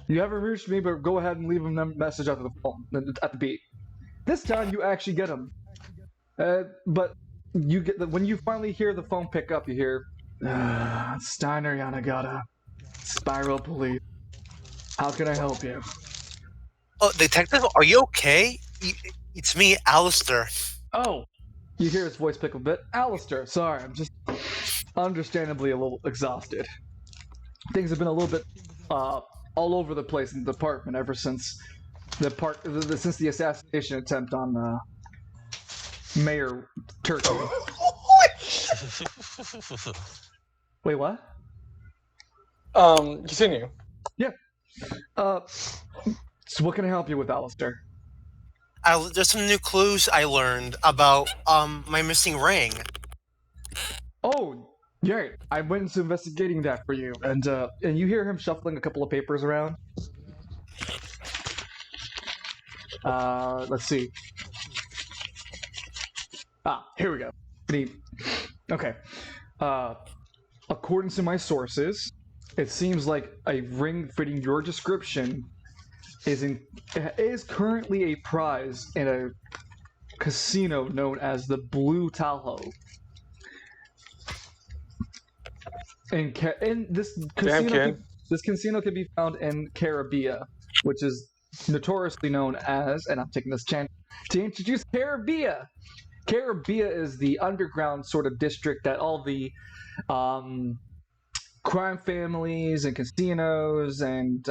Speaker 1: You haven't reached me, but go ahead and leave him a message after the phone, at the beat." This time, you actually get him. But you get when you finally hear the phone pick up, you hear, "Steiner, Yanagata, Spiral Police. How can I help you?"
Speaker 4: Oh, detective, are you okay? It's me, Alistair.
Speaker 1: Oh, you hear his voice pick up a bit. "Alistair, sorry, I'm just understandably a little exhausted. Things have been a little bit all over the place in the department ever since since the assassination attempt on Mayor Turkey." Wait, what?
Speaker 2: Continue.
Speaker 1: Yeah. So what can I help you with, Alistair?
Speaker 4: There's some new clues I learned about my missing ring.
Speaker 1: Oh, yeah. I went into investigating that for you, and you hear him shuffling a couple of papers around. Let's see. Here we go. Okay. According to my sources, it seems like a ring fitting your description is currently a prize in a casino known as the Blue Tahoe. In this casino can be found in Caribbean, which is notoriously known as, and I'm taking this chance to introduce Caribbean. Caribbean is the underground sort of district that all the crime families and casinos and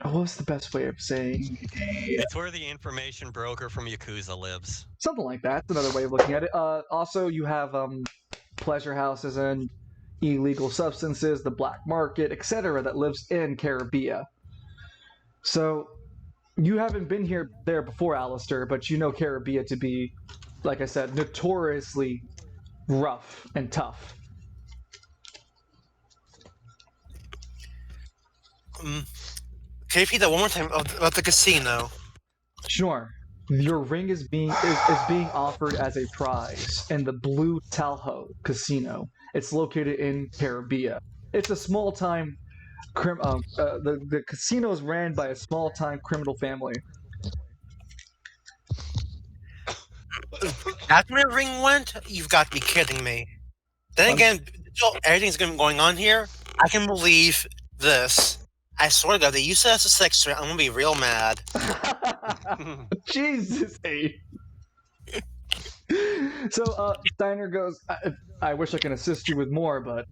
Speaker 1: what was the best way of saying?
Speaker 3: It's where the information broker from Yakuza lives.
Speaker 1: Something like that. That's another way of looking at it. Also, you have pleasure houses and illegal substances, the black market, etc., that lives in Caribbean. So you haven't been there before, Alistair, but you know Caribbean to be, like I said, notoriously rough and tough.
Speaker 4: Can you repeat that one more time about the casino?
Speaker 1: Sure. Your ring is being offered as a prize in the Blue Talho Casino. It's located in Caribbean. It's a small time. The casino is ran by a small time criminal family.
Speaker 4: That's where the ring went? You've got to be kidding me. Then again, everything's going on here. I can believe this. I swear to God, they use it as a sex ring. I'm gonna be real mad.
Speaker 1: Jesus, hey. So, Steiner goes, I wish I can assist you with more, but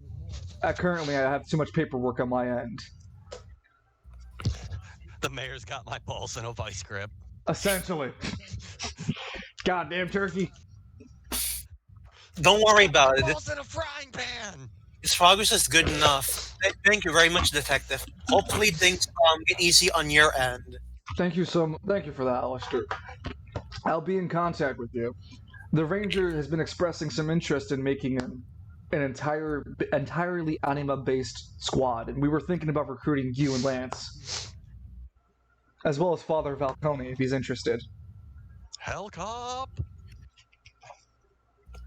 Speaker 1: currently I have too much paperwork on my end.
Speaker 3: The mayor's got my pulse in a vice grip.
Speaker 1: Essentially. Goddamn turkey.
Speaker 4: Don't worry about it.
Speaker 3: Balls in a frying pan!
Speaker 4: His progress is good enough. Thank you very much, Detective. Hopefully things get easy on your end.
Speaker 1: Thank you for that, Alistair. I'll be in contact with you. The Ranger has been expressing some interest in making an entirely anima-based squad, and we were thinking about recruiting you and Lance, as well as Father Falcone if he's interested.
Speaker 3: Hell Cop!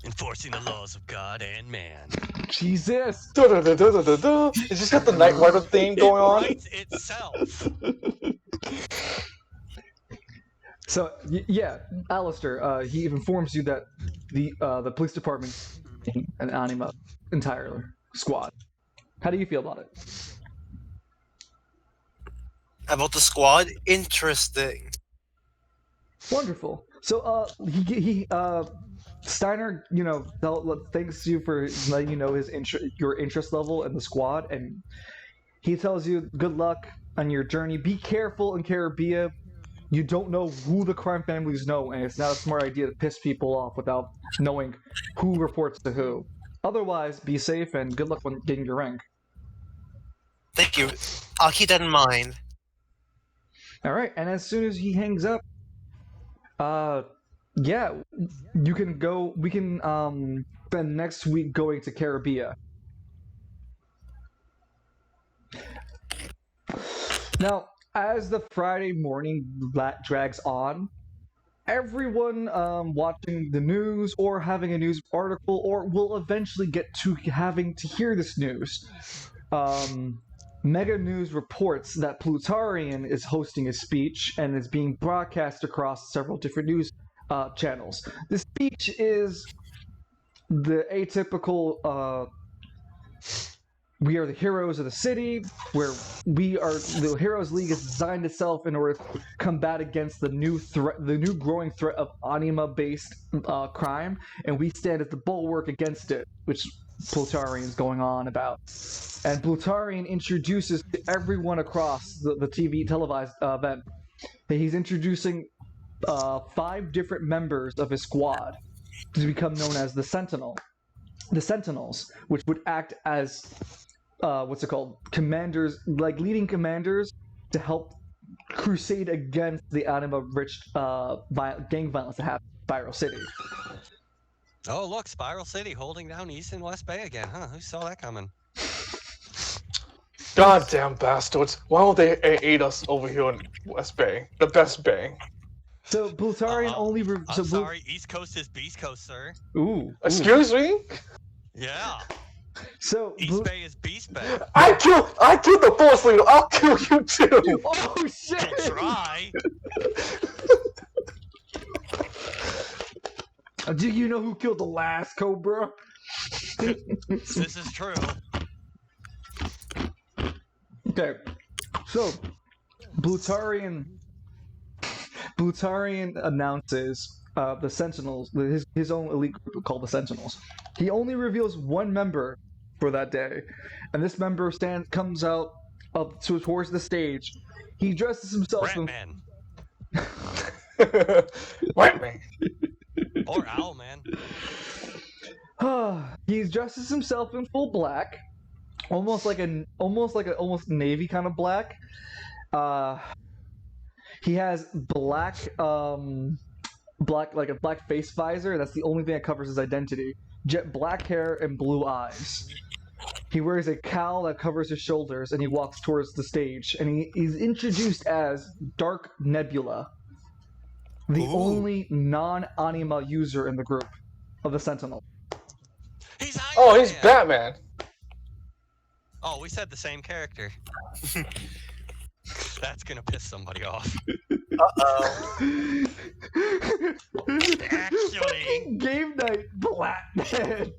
Speaker 3: Enforcing the laws of God and man.
Speaker 1: Jesus!
Speaker 2: It just got the Knight Rider theme going on.
Speaker 3: It writes itself.
Speaker 1: So, yeah, Alistair, he informs you that the police department is an anima entire squad. How do you feel about it?
Speaker 4: About the squad? Interesting.
Speaker 1: Wonderful. So, Steiner, thanks you for letting you know your interest level in the squad, and he tells you good luck on your journey. Be careful in Caribbean. You don't know who the crime families know, and it's not a smart idea to piss people off without knowing who reports to who. Otherwise, be safe and good luck when getting your rank.
Speaker 4: Thank you. I'll keep that in mind.
Speaker 1: All right, and as soon as he hangs up, yeah, you can go. We can spend next week going to Caribbean. Now, as the Friday morning drags on, everyone watching the news or having a news article or will eventually get to having to hear this news. Mega News reports that Plutarian is hosting a speech and is being broadcast across several different news channels. The speech is the atypical we are the heroes of the city, where the Heroes League has designed itself in order to combat against the new growing threat of anima-based crime, and we stand as the bulwark against it, which Plutarian is going on about. And Plutarian introduces to everyone across the TV televised event that he's introducing 5 different members of his squad to become known as the Sentinels, which would act as commanders, like leading commanders to help crusade against the anima-rich gang violence that happens in Spiral City.
Speaker 3: Oh, look, Spiral City holding down East and West Bay again, huh? Who saw that coming?
Speaker 2: Goddamn bastards. Why don't they aid us over here in West Bay? The best bay.
Speaker 1: So Plutarian only...
Speaker 3: I'm sorry, East Coast is Beast Coast, sir.
Speaker 1: Ooh.
Speaker 2: Excuse me?
Speaker 3: Yeah.
Speaker 1: So
Speaker 3: East Bay is Beast Bay.
Speaker 2: I killed the Force Leader. I'll kill you too.
Speaker 1: Oh shit!
Speaker 3: Don't try.
Speaker 1: Do you know who killed the last Cobra?
Speaker 3: This is true.
Speaker 1: Okay, so Plutarian announces the Sentinels, his own elite group called the Sentinels. He only reveals one member for that day, and this member comes out up towards the stage. He dresses himself in
Speaker 3: Ratman.
Speaker 2: Ratman.
Speaker 3: Or Owlman.
Speaker 1: He dresses himself in full black, almost navy kind of black. He has black like a black face visor. That's the only thing that covers his identity. Jet black hair and blue eyes. He wears a cowl that covers his shoulders, and he walks towards the stage. And he's introduced as Dark Nebula, the only non-anima user in the group of the Sentinel.
Speaker 3: He's Iron
Speaker 2: Oh,
Speaker 3: Man.
Speaker 2: he's Batman.
Speaker 3: Oh, we said the same character. That's gonna piss somebody off.
Speaker 4: Uh-oh.
Speaker 3: Actually,
Speaker 1: Game night, Batman.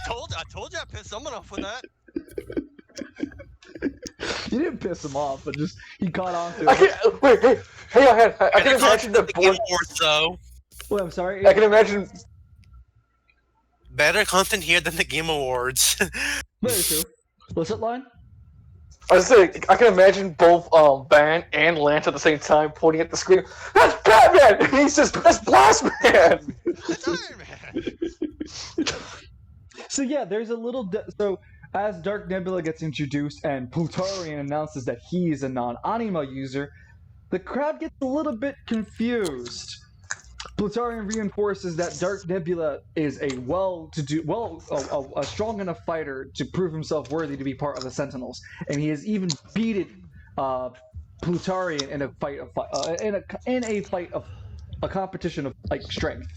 Speaker 3: I told you I pissed someone off with that.
Speaker 1: You didn't piss him off, but just he caught on to it.
Speaker 2: Wait, I can imagine the
Speaker 4: Game
Speaker 2: board.
Speaker 4: Awards, though.
Speaker 1: Wait, I'm sorry.
Speaker 2: I can imagine.
Speaker 4: Better content here than the Game Awards.
Speaker 1: Very true. What's that line?
Speaker 2: I was saying, I can imagine both Van and Lance at the same time pointing at the screen. That's Batman! And he says, that's Blast Man!
Speaker 3: It's Iron Man.
Speaker 1: So yeah, there's a little. So as Dark Nebula gets introduced and Plutarian announces that he is a non-anima user, the crowd gets a little bit confused. Plutarian reinforces that Dark Nebula is a a strong enough fighter to prove himself worthy to be part of the Sentinels, and he has even beaten Plutarian in a competition of like strength.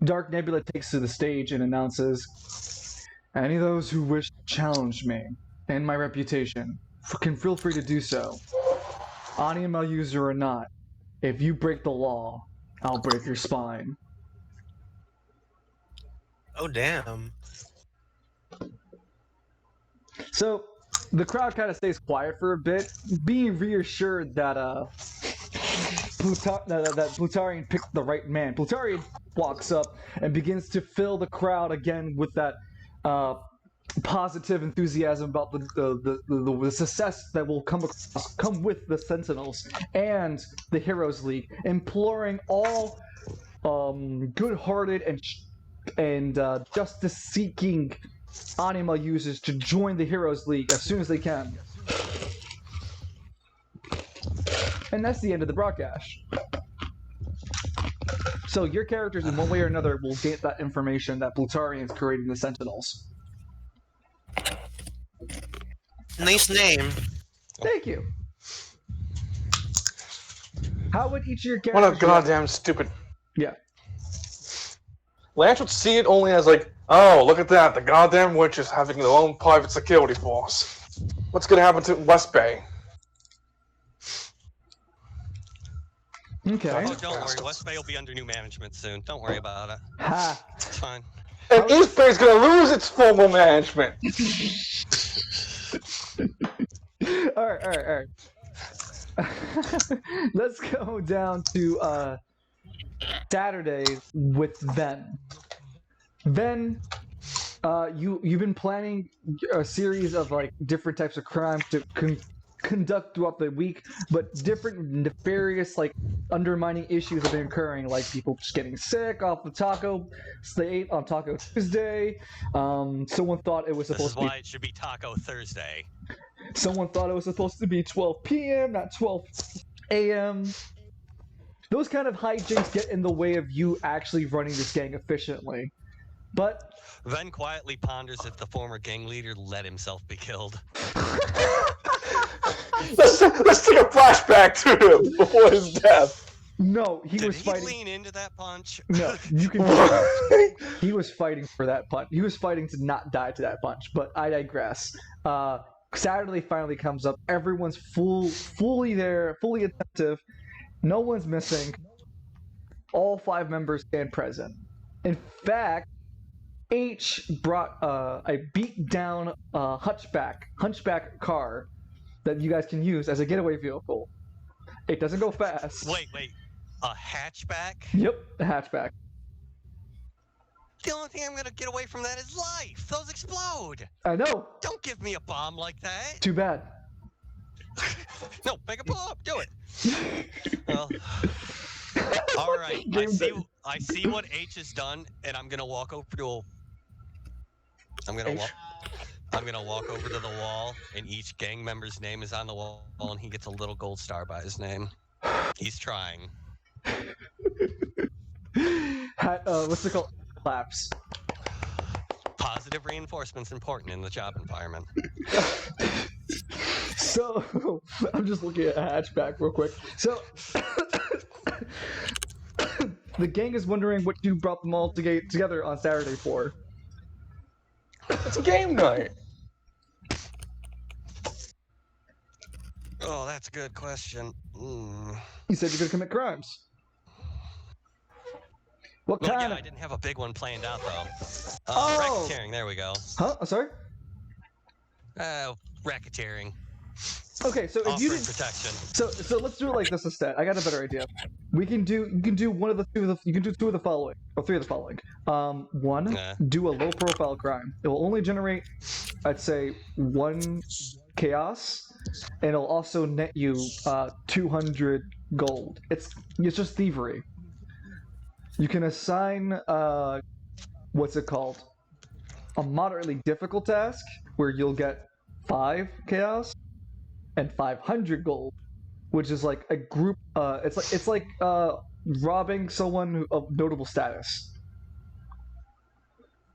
Speaker 1: Dark Nebula takes to the stage and announces, "Any of those who wish to challenge me and my reputation can feel free to do so. Anima user or not, if you break the law, I'll break your spine."
Speaker 4: Oh, damn.
Speaker 1: So the crowd kind of stays quiet for a bit, being reassured that that Plutarian picked the right man. Plutarian walks up and begins to fill the crowd again with that positive enthusiasm about the success that will come with the Sentinels and the Heroes League, imploring all good-hearted and justice-seeking anima users to join the Heroes League as soon as they can. And that's the end of the broadcast. So your characters, in one way or another, will get that information that Plutarian's creating the Sentinels.
Speaker 4: Nice name.
Speaker 1: Thank you. How would each of your
Speaker 2: What
Speaker 1: characters...
Speaker 2: a goddamn stupid...
Speaker 1: Yeah.
Speaker 2: Lance would see it only as like, oh, look at that, the goddamn witch is having their own private security force. What's gonna happen to West Bay?
Speaker 1: Okay.
Speaker 3: Oh, don't worry. West Bay will be under new management soon. Don't worry about it.
Speaker 1: Ha.
Speaker 3: It's fine.
Speaker 2: And East Bay's gonna lose its formal management!
Speaker 1: Alright. Let's go down to Saturday with Ven. Ven, you've been planning a series of like different types of crimes to conduct throughout the week, but different nefarious like undermining issues have been occurring, like people just getting sick off the taco they ate on Taco Tuesday. Someone thought it was supposed to be...
Speaker 3: This is why it should be Taco Thursday.
Speaker 1: Someone thought it was supposed to be 12 p.m., not 12 a.m. Those kind of hijinks get in the way of you actually running this gang efficiently. But
Speaker 3: Ven quietly ponders if the former gang leader let himself be killed.
Speaker 2: Let's take a flashback to him before his death.
Speaker 1: no, he
Speaker 3: Did
Speaker 1: was
Speaker 3: he
Speaker 1: fighting.
Speaker 3: lean into that punch?
Speaker 1: No, you can. He was fighting for that punch. He was fighting to not die to that punch. But I digress. Saturday finally comes up. Everyone's fully there, fully attentive. No one's missing. All 5 members stand present. In fact, H brought a beat down hunchback car that you guys can use as a getaway vehicle. It doesn't go fast.
Speaker 3: Wait. A hatchback?
Speaker 1: Yep, a hatchback.
Speaker 3: The only thing I'm gonna get away from that is life. Those explode.
Speaker 1: I know.
Speaker 3: Don't give me a bomb like that.
Speaker 1: Too bad.
Speaker 3: No, make a bomb. Do it. Well, all right. I see what H has done, and I'm gonna walk over to. I'm gonna walk over to the wall, and each gang member's name is on the wall, and he gets a little gold star by his name. He's trying.
Speaker 1: What's it called? Claps.
Speaker 3: Positive reinforcement's important in the job environment.
Speaker 1: So, I'm just looking at Hatchback real quick. So, the gang is wondering what you brought them all together on Saturday for.
Speaker 2: It's a game night.
Speaker 3: Oh, that's a good question.
Speaker 1: You said you're gonna commit crimes. What
Speaker 3: Well,
Speaker 1: kind
Speaker 3: yeah,
Speaker 1: of...
Speaker 3: I didn't have a big one planned out, though.
Speaker 1: Oh!
Speaker 3: Racketeering, there we go.
Speaker 1: Huh? I'm sorry?
Speaker 3: Racketeering.
Speaker 1: Okay, so if you
Speaker 3: Offering
Speaker 1: did...
Speaker 3: protection.
Speaker 1: So let's do it like this instead. I got a better idea. You can do one of the two of the... You can do two of the following. Or three of the following. One, do a low-profile crime. It will only generate, I'd say, 1 chaos, and it'll also net you 200 gold. It's just thievery. You can assign what's it called? A moderately difficult task where you'll get 5 chaos and 500 gold, which is like a group. It's like robbing someone of notable status.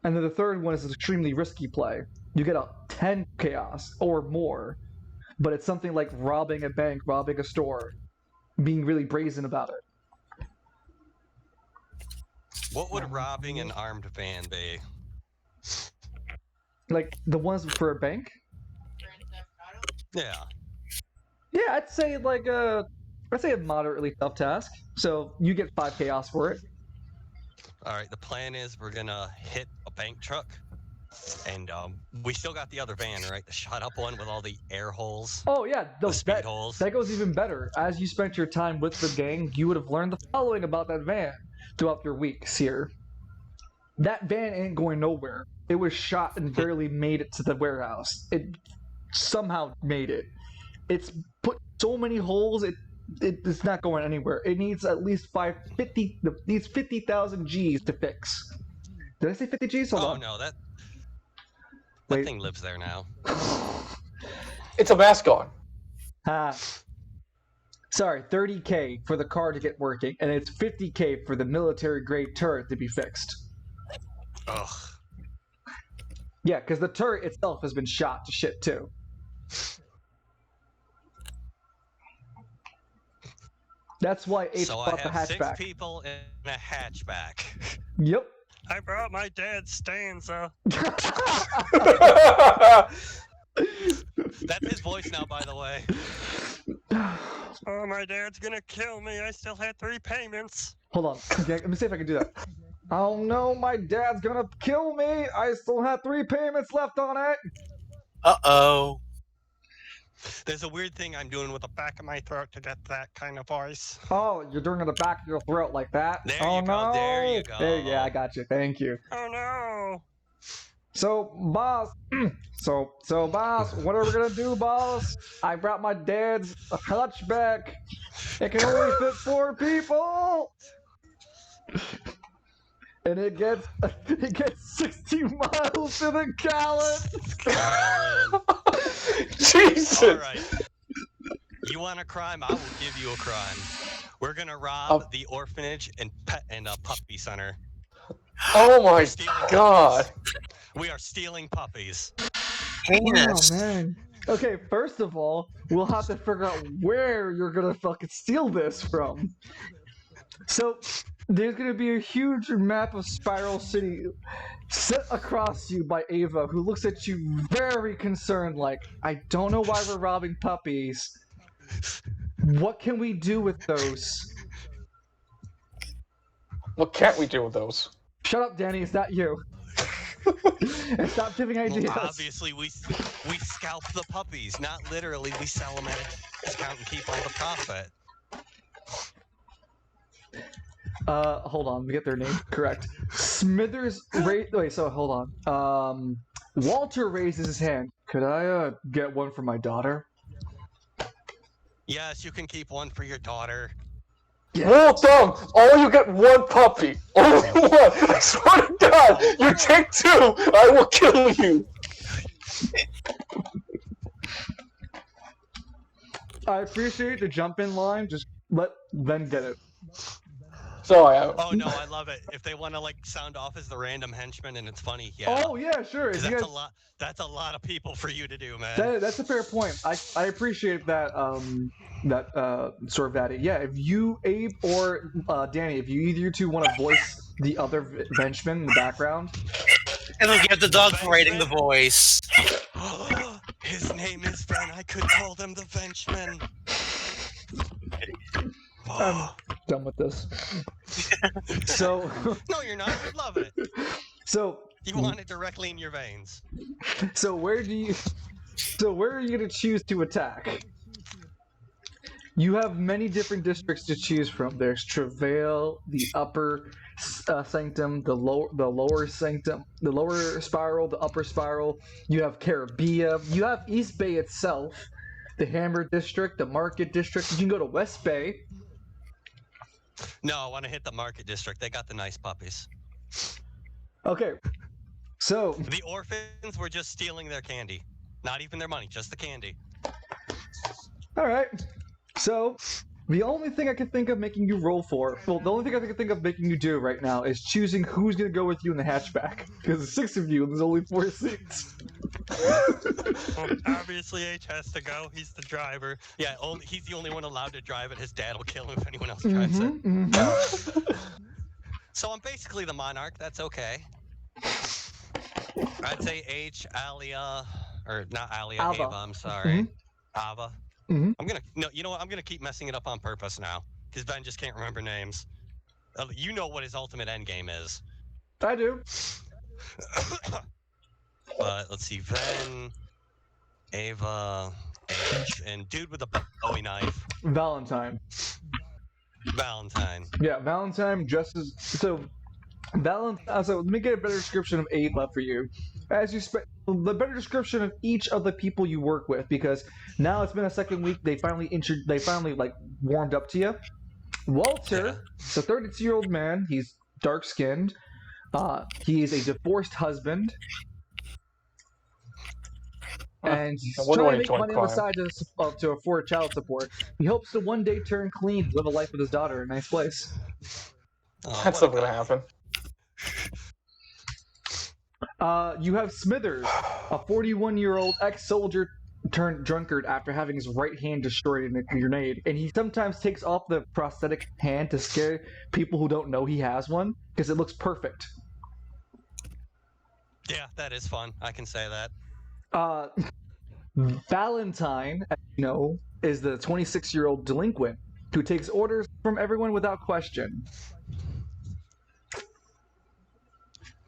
Speaker 1: And then the third one is an extremely risky play. You get a 10 chaos or more, but it's something like robbing a bank, robbing a store, being really brazen about it.
Speaker 3: What would robbing an armed van be?
Speaker 1: Like the ones for a bank?
Speaker 3: Yeah.
Speaker 1: Yeah, I'd say a moderately tough task. So you get 5 chaos for it.
Speaker 3: All right, the plan is we're gonna hit a bank truck, and we still got the other van, right? The shot-up one with all the air holes.
Speaker 1: Oh yeah,
Speaker 3: the speed holes.
Speaker 1: That goes even better. As you spent your time with the gang, you would have learned the following about that van throughout your weeks here. That van ain't going nowhere. It was shot and barely made it to the warehouse. It somehow made it. It's put so many holes, it's not going anywhere. It needs at least 50,000 G's to fix. Did I say 50 G's? Hold on.
Speaker 3: Oh no, that
Speaker 1: Wait.
Speaker 3: thing lives there now.
Speaker 2: It's a mascot.
Speaker 1: Sorry, 30K for the car to get working, and it's 50K for the military-grade turret to be fixed.
Speaker 3: Ugh.
Speaker 1: Yeah, because the turret itself has been shot to shit too. That's why H bought the hatchback.
Speaker 3: So I have 6 people in a hatchback.
Speaker 1: Yep.
Speaker 3: I brought my dad's stanza. That's his voice now, by the way. Oh, my dad's gonna kill me. I still had 3 payments.
Speaker 1: Hold on. Okay, let me see if I can do that. Oh no, my dad's gonna kill me. I still have 3 payments left on it.
Speaker 4: Uh-oh.
Speaker 3: There's a weird thing I'm doing with the back of my throat to get that kind of voice.
Speaker 1: Oh, you're doing it on the back of your throat like that?
Speaker 3: There
Speaker 1: oh,
Speaker 3: you go,
Speaker 1: no.
Speaker 3: there you go.
Speaker 1: Yeah, I got you. Thank you.
Speaker 3: Oh no.
Speaker 1: So, boss, boss, what are we gonna do, boss? I brought my dad's hatchback. It can only fit 4 people. And it gets 60 miles to the gallon.
Speaker 2: Jesus.
Speaker 3: All right. You want a crime? I will give you a crime. We're gonna rob the orphanage and puppy center.
Speaker 2: Oh my god.
Speaker 3: We are stealing puppies.
Speaker 4: Heinous.
Speaker 1: Oh man. Okay, first of all, we'll have to figure out where you're gonna fucking steal this from. So, there's gonna be a huge map of Spiral City set across you by Ava, who looks at you very concerned, like, I don't know why we're robbing puppies. What can we do with those?
Speaker 2: What can't we do with those?
Speaker 1: Shut up, Danny, it's not you. And stop giving ideas.
Speaker 3: Well, obviously, we scalp the puppies, not literally. We sell them at a discount and keep all the profit.
Speaker 1: Hold on, let me get their name correct. Smithers. Wait, so hold on. Walter raises his hand. Could I get one for my daughter?
Speaker 3: Yes, you can keep one for your daughter.
Speaker 1: Yeah.
Speaker 2: Well done! All you get one puppy. Only one! I swear to God! You take 2, I will kill you!
Speaker 1: I appreciate the jump in line. Just let them get it.
Speaker 2: Sorry.
Speaker 3: Oh no, I love it. If they want to like sound off as the random henchman and it's funny, yeah.
Speaker 1: Oh yeah, sure.
Speaker 3: Because that's a lot. That's a lot of people for you to do, man.
Speaker 1: That's a fair point. I appreciate that sort of that. Yeah, if you Abe or Danny, if you either you two want to voice the other henchman in the background,
Speaker 4: And we get the dog parading the voice.
Speaker 3: His name is Ben. I could call them the Venchmen.
Speaker 1: I'm done with this. So
Speaker 3: no, you're not. You love it.
Speaker 1: So
Speaker 3: you want it directly in your veins.
Speaker 1: So where are you going to choose to attack? You have many different districts to choose from. There's Travail, the upper sanctum, the lower sanctum, the lower spiral, the upper spiral. You have Caribbean. You have East Bay itself, the Hammer district, the Market district. You can go to West Bay.
Speaker 3: No, I want to hit the Market district. They got the nice puppies.
Speaker 1: Okay. So
Speaker 3: the orphans were just stealing their candy. Not even their money, just the candy.
Speaker 1: All right. So the only thing I can think of making you roll for, well, the only thing I can think of making you do right now is choosing who's going to go with you in the hatchback. Because there's 6 of you and there's only 4 seats.
Speaker 3: Well, obviously H has to go. He's the driver. Yeah, he's the only one allowed to drive it. His dad will kill him if anyone else drives it. So I'm basically the monarch. That's okay. I'd say H, Alia, or not Alia, Ava. I'm sorry. Ava. I'm gonna you know what? I'm gonna keep messing it up on purpose now because Ben just can't remember names. You know what his ultimate end game is.
Speaker 1: I do.
Speaker 3: But let's see, Ven, Ava, H, and dude with a Bowie knife.
Speaker 1: Valentine. Yeah, Valentine just as so. So let me get a better description of Ava for you. As you the better description of each of the people you work with, because now it's been a second week. They finally like warmed up to you. Walter, the 32-year-old man. He's dark skinned. He is a divorced husband. And he's trying to make money on the side to afford child support. He hopes to one day turn clean, live a life with his daughter in a nice place.
Speaker 2: That's not gonna happen.
Speaker 1: You have Smithers, a 41-year-old ex-soldier turned drunkard after having his right hand destroyed in a grenade. And he sometimes takes off the prosthetic hand to scare people who don't know he has one, because it looks perfect.
Speaker 3: Yeah, that is fun. I can say that.
Speaker 1: Valentine, as you know, is the 26-year-old delinquent who takes orders from everyone without question.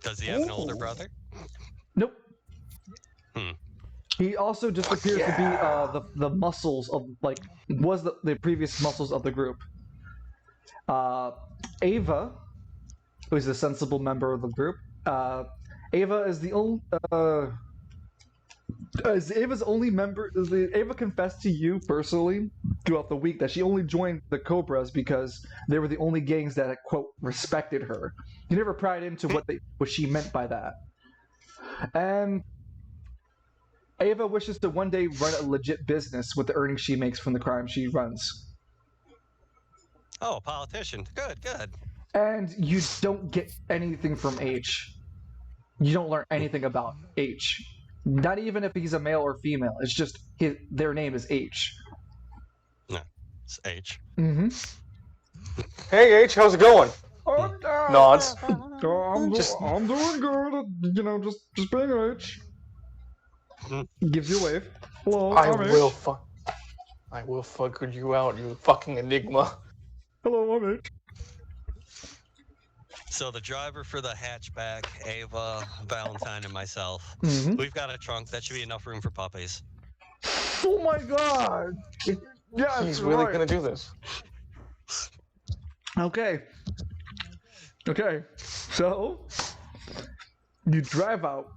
Speaker 3: Does he have an older brother?
Speaker 1: Nope. He also just appears to be the muscles of, like, was the previous muscles of the group. Ava, who is a sensible member of the group. Ava is the only... Ava's only member... Ava confessed to you personally throughout the week that she only joined the Cobras because they were the only gangs that, quote, respected her. You never pried into what she meant by that. And Ava wishes to one day run a legit business with the earnings she makes from the crime she runs.
Speaker 3: Oh, a politician. Good, good.
Speaker 1: And you don't get anything from H. You don't learn anything about H. Not even if he's a male or female. It's just their name is H.
Speaker 3: No, it's H.
Speaker 1: Mm-hmm.
Speaker 2: Hey H, how's it going? Nods.
Speaker 1: I'm doing good. You know, just being H. Gives you a wave. Hello,
Speaker 2: I will fuck you out, you fucking enigma.
Speaker 1: Hello, I'm H.
Speaker 3: So the driver for the hatchback, Ava, Valentine, and myself. We've got a trunk. That should be enough room for puppies.
Speaker 1: Oh my god! Yeah,
Speaker 2: he's really gonna do this.
Speaker 1: Okay. Okay, so you drive out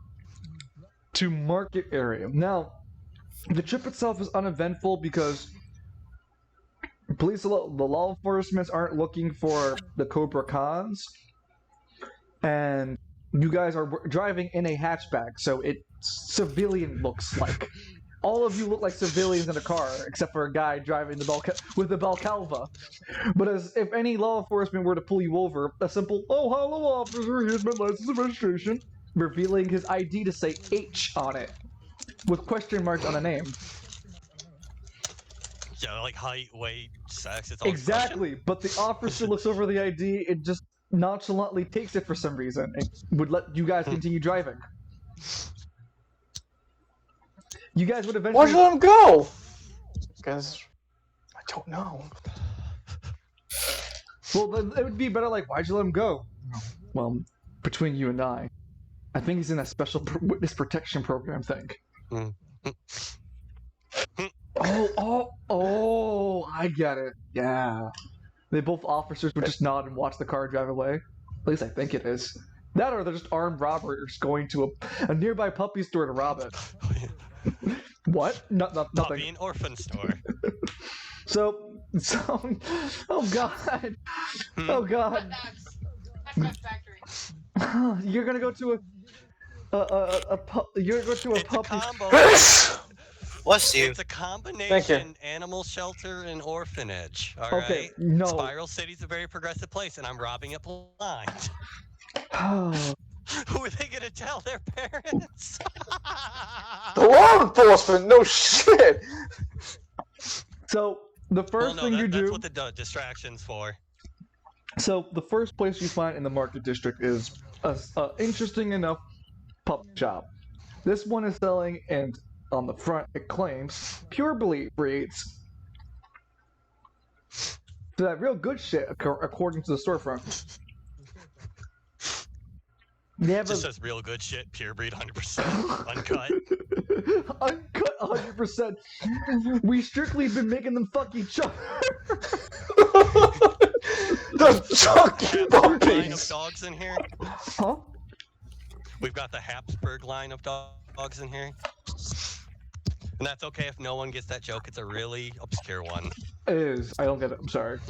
Speaker 1: to Market area. Now, the trip itself is uneventful because the law enforcement aren't looking for the Cobra Khans, and you guys are driving in a hatchback, so it civilian looks like. All of you look like civilians in a car, except for a guy driving with the Balcalva. But as if any law enforcement were to pull you over, a simple "Oh, hello, officer. Here's my license and registration," revealing his ID to say H on it, with question marks on the name.
Speaker 3: Yeah, like height, weight, sex. It's all
Speaker 1: exactly. But the officer looks over the ID and just nonchalantly takes it for some reason. It would let you guys continue driving. You guys would eventually.
Speaker 2: Why'd you let him go? Because I don't know.
Speaker 1: Well, it would be better like, why'd you let him go? Well, between you and I think he's in a special witness protection program thing. Oh, I get it. Yeah. They both officers would just nod and watch the car drive away. At least I think it is. That or they're just armed robbers going to a nearby puppy store to rob it. What? Nothing.
Speaker 3: Puppy and orphan store.
Speaker 1: So, oh god. Oh god.
Speaker 5: That's factory.
Speaker 1: You're gonna go to you're going to a
Speaker 3: It's
Speaker 1: puppy.
Speaker 3: a combo.
Speaker 4: Bless you.
Speaker 3: It's a combination animal shelter and orphanage. All right.
Speaker 1: Okay, no.
Speaker 3: Spiral City's a very progressive place, and I'm robbing it blind. Who are they gonna tell their parents?
Speaker 2: The law enforcement? No shit!
Speaker 1: So, the first thing you do...
Speaker 3: That's what the distraction's for.
Speaker 1: So, the first place you find in the Market District is a interesting enough pup shop. This one is selling, and on the front it claims, pure breeds. So that real good shit, according to the storefront.
Speaker 3: It just says real good shit, pure breed, 100%, uncut.
Speaker 1: Uncut 100%. We strictly been making them fuck each other.
Speaker 2: The fucking
Speaker 3: Habsburg line of
Speaker 2: puppies!
Speaker 3: dogs in here.
Speaker 1: Huh?
Speaker 3: We've got the Habsburg line of dogs in here. And that's okay if no one gets that joke. It's a really obscure one.
Speaker 1: It is. I don't get it. I'm sorry.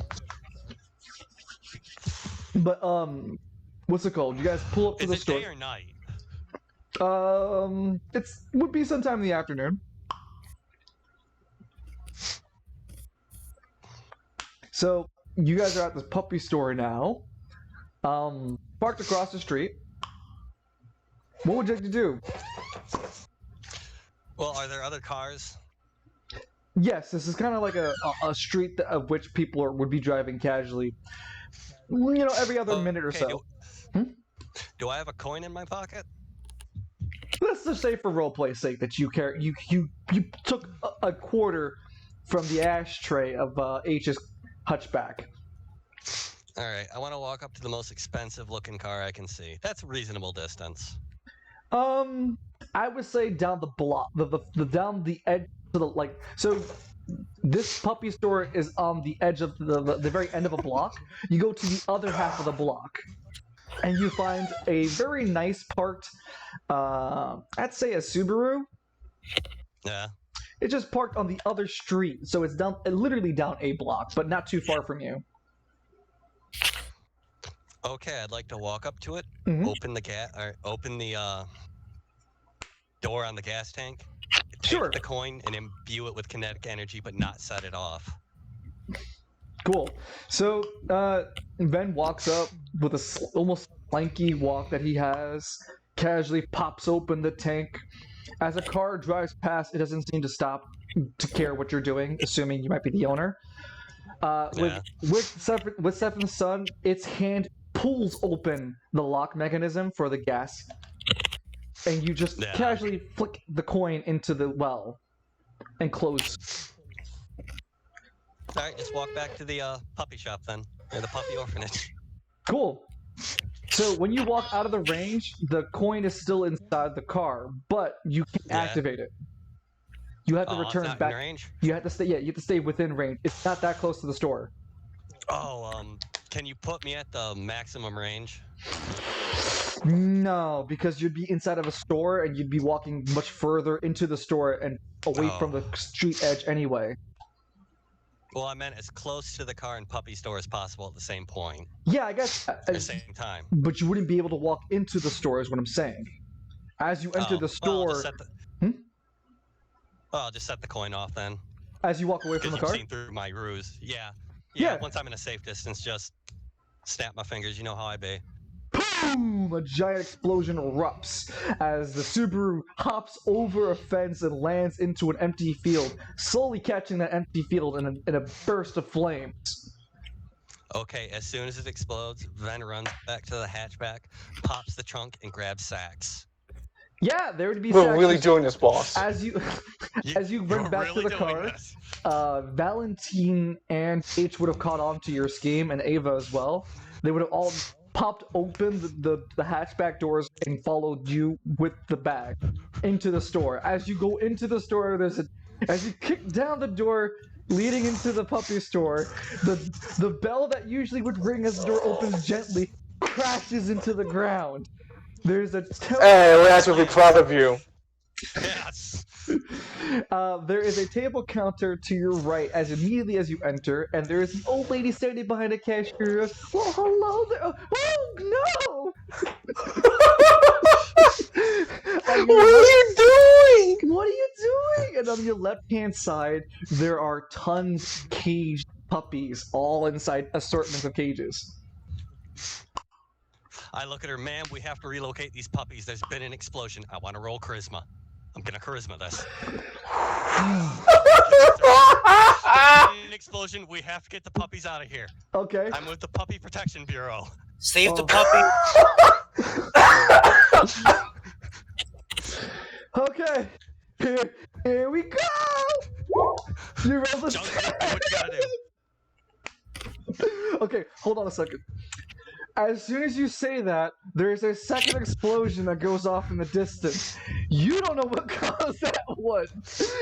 Speaker 1: But, what's it called? You guys pull up to the store.
Speaker 3: Is it day or night?
Speaker 1: Would be sometime in the afternoon. So, you guys are at this puppy store now. Parked across the street. What would you like to do?
Speaker 3: Well, are there other cars?
Speaker 1: Yes, this is kind of like a street of which people would be driving casually. You know, every other minute or so.
Speaker 3: Do I have a coin in my pocket?
Speaker 1: Let's just say for roleplay's sake that you took a quarter from the ashtray of H's hatchback.
Speaker 3: All right, I want to walk up to the most expensive looking car I can see. That's a reasonable distance.
Speaker 1: I would say down the block, the down the edge to the so. This puppy store is on the edge of the very end of a block. You go to the other half of the block, and you find a very nice parked, I'd say a Subaru.
Speaker 3: Yeah.
Speaker 1: It's just parked on the other street, so it's literally down a block, but not too far from you.
Speaker 3: Okay, I'd like to walk up to it,
Speaker 1: Mhm.
Speaker 3: open the door on the gas tank,
Speaker 1: Sure.
Speaker 3: take the coin, and imbue it with kinetic energy, but not set it off.
Speaker 1: Cool. So Ben walks up with a almost lanky walk that he has, casually pops open the tank. As a car drives past, it doesn't seem to stop to care what you're doing, assuming you might be the owner. With Seven's son, its hand pulls open the lock mechanism for the gas, and you just casually flick the coin into the well and close.
Speaker 3: All right, just walk back to the puppy shop then, or the puppy orphanage.
Speaker 1: Cool. So when you walk out of the range, the coin is still inside the car, but you can't activate it. You have to return
Speaker 3: it's not
Speaker 1: back.
Speaker 3: in range?
Speaker 1: You have to stay. Yeah, you have to stay within range. It's not that close to the store.
Speaker 3: Oh, Can you put me at the maximum range?
Speaker 1: No, because you'd be inside of a store and you'd be walking much further into the store and away from the street edge anyway.
Speaker 3: Well, I meant as close to the car and puppy store as possible at the same point.
Speaker 1: Yeah, I guess.
Speaker 3: At the same time.
Speaker 1: But you wouldn't be able to walk into the store, is what I'm saying. As you enter the store.
Speaker 3: I'll just set the coin off then.
Speaker 1: As you walk away from the car?
Speaker 3: You've seen through my ruse. Yeah. Once I'm in a safe distance, just snap my fingers. You know how I be.
Speaker 1: Boom! A giant explosion erupts as the Subaru hops over a fence and lands into an empty field, slowly catching that empty field in a burst of flames.
Speaker 3: Okay, as soon as it explodes, Ven runs back to the hatchback, pops the trunk, and grabs sacks.
Speaker 1: Yeah, there would be.
Speaker 2: We're really doing this, boss.
Speaker 1: As you run back to the car, Valentine and H would have caught on to your scheme, and Ava as well. They would have all popped open the hatchback doors and followed you with the bag into the store. As you go into the store, as you kick down the door leading into the puppy store, the bell that usually would ring as the door opens gently crashes into the ground. There's a
Speaker 2: Hey, we're actually proud of you.
Speaker 3: Yes.
Speaker 1: There is a table counter to your right as immediately as you enter, and there is an old lady standing behind a cashier. Well, hello there. Oh no!
Speaker 2: What are you doing?
Speaker 1: What are you doing? And on your left-hand side, there are tons of caged puppies, all inside assortments of cages.
Speaker 3: I look at her, ma'am, we have to relocate these puppies. There's been an explosion. I want to roll charisma. I'm going to charisma this. An explosion. We have to get the puppies out of here.
Speaker 1: Okay.
Speaker 3: I'm with the Puppy Protection Bureau.
Speaker 4: Save the puppy.
Speaker 1: Okay. Here we go! You roll the
Speaker 3: What you gotta do?
Speaker 1: Okay, hold on a second. As soon as you say that, there's a second explosion that goes off in the distance. You don't know what caused that one,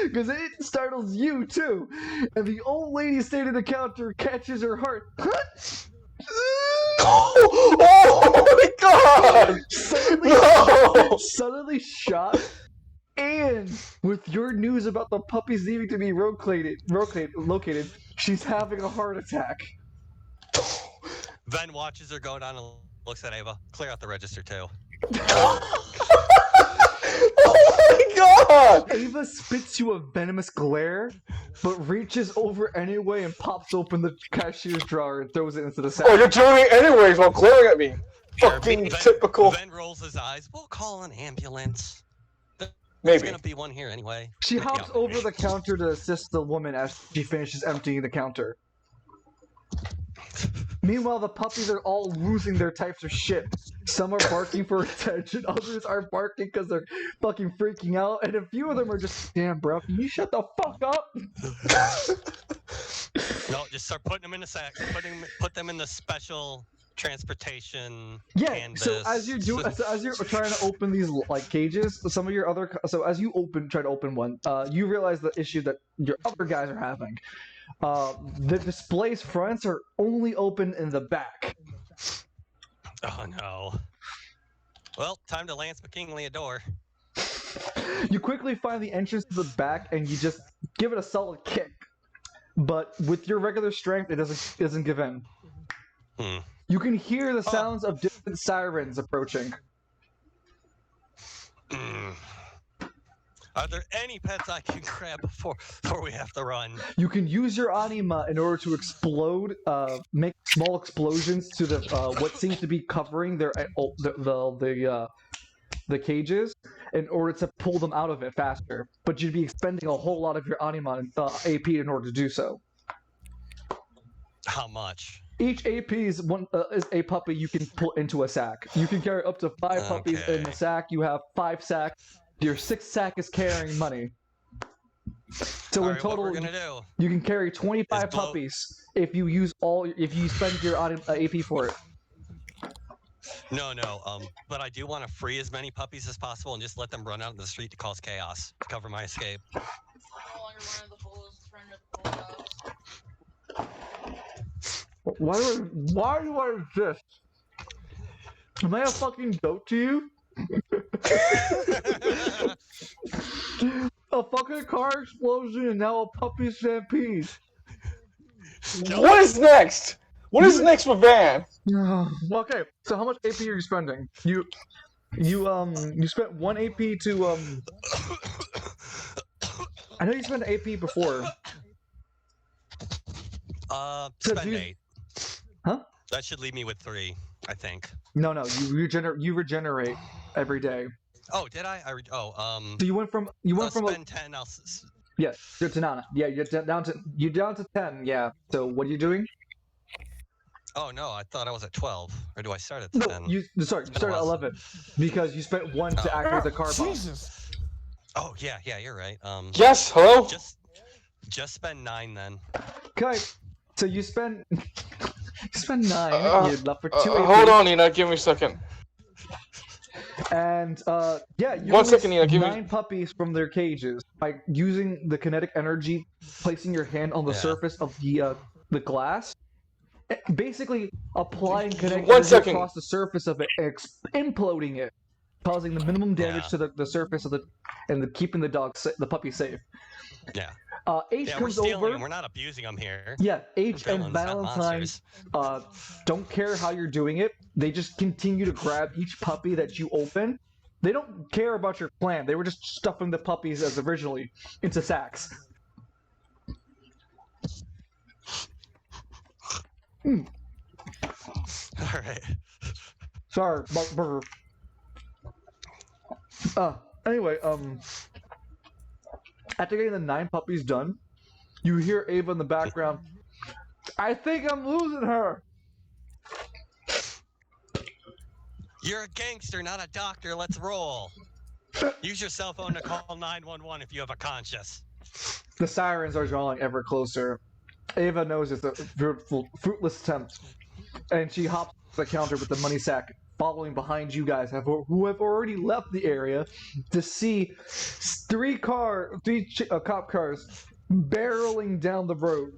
Speaker 1: because it startles you too. And the old lady standing at the counter catches her heart.
Speaker 2: Oh my god!
Speaker 1: Suddenly shot. And with your news about the puppies needing to be located, she's having a heart attack.
Speaker 3: Ven watches her go down and looks at Ava. Clear out the register too.
Speaker 2: Oh my god!
Speaker 1: Ava spits you a venomous glare, but reaches over anyway and pops open the cashier's drawer and throws it into the sack.
Speaker 2: Oh, you're doing it anyways while glaring at me. Fucking typical.
Speaker 3: Ven rolls his eyes. We'll call an ambulance.
Speaker 2: Maybe.
Speaker 3: There's gonna be one here anyway.
Speaker 1: She hops over the counter to assist the woman as she finishes emptying the counter. Meanwhile, the puppies are all losing their types of shit. Some are barking for attention, others are barking because they're fucking freaking out, and a few of them are just, damn, bro, can you shut the fuck up?
Speaker 3: No, just start putting them in the sack. Put them in the special transportation.
Speaker 1: Yeah.
Speaker 3: Canvas.
Speaker 1: So as you're trying to open these like cages, as you try to open one, you realize the issue that your other guys are having. The display's fronts are only open in the back.
Speaker 3: Oh no. Well, time to Lance McKinley a door.
Speaker 1: You quickly find the entrance to the back and you just give it a solid kick. But with your regular strength, it doesn't give in. You can hear the sounds of distant sirens approaching.
Speaker 3: Are there any pets I can grab before we have to run?
Speaker 1: You can use your anima in order to explode, make small explosions to the what seems to be covering their the cages in order to pull them out of it faster. But you'd be expending a whole lot of your anima and AP in order to do so.
Speaker 3: How much?
Speaker 1: Each AP is a puppy you can put into a sack. You can carry up to 5 puppies in the sack. You have 5 sacks. Your 6th sack is carrying money. So in total,
Speaker 3: what we're gonna do?
Speaker 1: You can carry 25 puppies if you spend your AP for it.
Speaker 3: No. But I do want to free as many puppies as possible and just let them run out in the street to cause chaos to cover my escape.
Speaker 1: Why do I exist? Am I a fucking goat to you? A fucking car explosion and now a puppy stampede.
Speaker 2: What is next? What is next for Van?
Speaker 1: Okay, so how much AP are you spending? You spent 1 AP to I know you spent AP before.
Speaker 3: Spend 8.
Speaker 1: Huh?
Speaker 3: That should leave me with 3, I think.
Speaker 1: No, you regenerate every day.
Speaker 3: Oh, did I?
Speaker 1: So you went from
Speaker 3: spend 10.
Speaker 1: Yeah, you're to 9. Yeah, you're down to 10. Yeah. So what are you doing?
Speaker 3: Oh no, I thought I was at 12. Or do I start at 10?
Speaker 1: You start at 11 because you spent 1 to activate the car bomb.
Speaker 2: Jesus.
Speaker 3: Oh yeah, you're right.
Speaker 2: Yes, hello?
Speaker 3: Just spend 9 then.
Speaker 1: Okay. So you spend 9. You're left for 2 AP.
Speaker 2: Hold on, Nina, give me a second.
Speaker 1: And yeah, you
Speaker 2: 1 second, Nina, give
Speaker 1: 9
Speaker 2: me...
Speaker 1: puppies from their cages by using the kinetic energy, placing your hand on the surface of the glass, basically applying kinetic energy across the surface of it, and imploding it, causing the minimum damage to the surface of keeping the puppy safe.
Speaker 3: Yeah.
Speaker 1: H comes
Speaker 3: we're stealing
Speaker 1: over.
Speaker 3: Them. We're not abusing them here.
Speaker 1: Yeah, H
Speaker 3: We're
Speaker 1: and Valentine don't care how you're doing it. They just continue to grab each puppy that you open. They don't care about your plan. They were just stuffing the puppies as originally into sacks.
Speaker 3: All right.
Speaker 1: Sorry, burger. Anyway, after getting the 9 puppies done, you hear Ava in the background. I think I'm losing her.
Speaker 3: You're a gangster, not a doctor. Let's roll. Use your cell phone to call 911 if you have a conscience.
Speaker 1: The sirens are drawing ever closer. Ava knows it's a fruitless attempt, and she hops the counter with the money sack, following behind you guys who have already left the area to see 3 cop cars barreling down the road.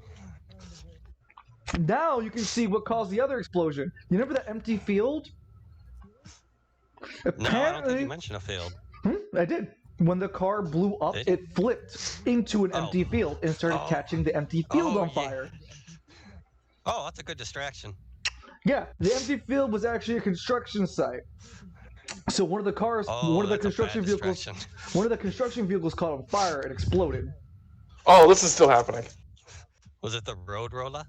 Speaker 1: Now you can see what caused the other explosion. You remember that empty field?
Speaker 3: No, I don't think you mentioned a field.
Speaker 1: I did. When the car blew up, it flipped into an empty field and started catching the empty field on fire.
Speaker 3: Oh, that's a good distraction.
Speaker 1: Yeah, the empty field was actually a construction site. So one of the construction vehicles caught on fire and exploded.
Speaker 2: Oh, this is still happening.
Speaker 3: Was it the road roller?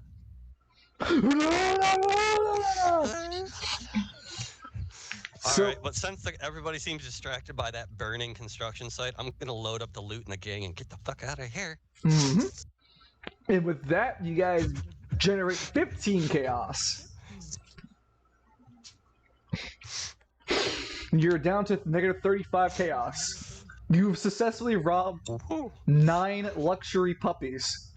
Speaker 3: Alright, but since everybody seems distracted by that burning construction site, I'm gonna load up the loot in the gang and get the fuck out of here.
Speaker 1: Mm-hmm. And with that, you guys generate 15 chaos. You're down to negative 35 chaos. You've successfully robbed 9 luxury puppies.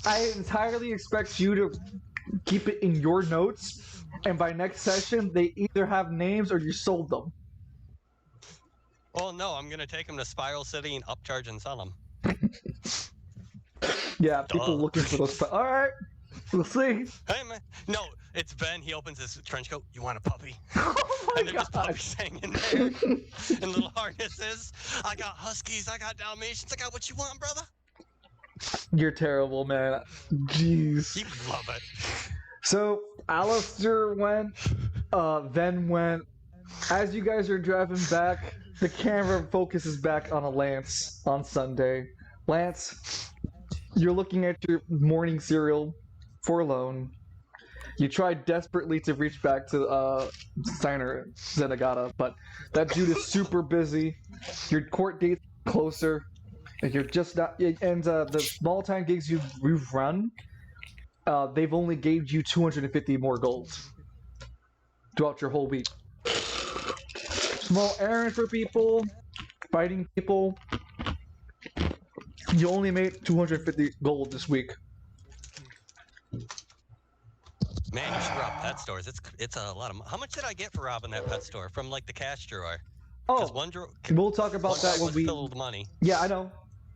Speaker 1: I entirely expect you to keep it in your notes, and by next session, they either have names or you sold them.
Speaker 3: Well, no, I'm gonna take them to Spiral City and upcharge and sell them.
Speaker 1: Yeah, people looking for those. All right, we'll see.
Speaker 3: Hey man, no, it's Ben. He opens his trench coat. You want a puppy?
Speaker 1: Oh my
Speaker 3: and they're just puppies hanging there in little harnesses. I got huskies. I got Dalmatians. I got what you want, brother.
Speaker 1: You're terrible, man. Jeez.
Speaker 3: You love it.
Speaker 1: So Alistair went, Ven went. As you guys are driving back, the camera focuses back on Lance on Sunday. Lance, you're looking at your morning cereal, forlorn. You tried desperately to reach back to Steiner Zenigata, but that dude is super busy. Your court date's closer. And you're just not, and the small time gigs you've run, they've only gave you 250 more gold throughout your whole week. Small errand for people, fighting people. You only made 250 gold this week.
Speaker 3: Man, you should rob pet stores. It's a lot of. How much did I get for robbing that pet store from like the cash drawer?
Speaker 1: Oh, we'll talk about that when we.
Speaker 3: Filled money.
Speaker 1: Yeah, I know.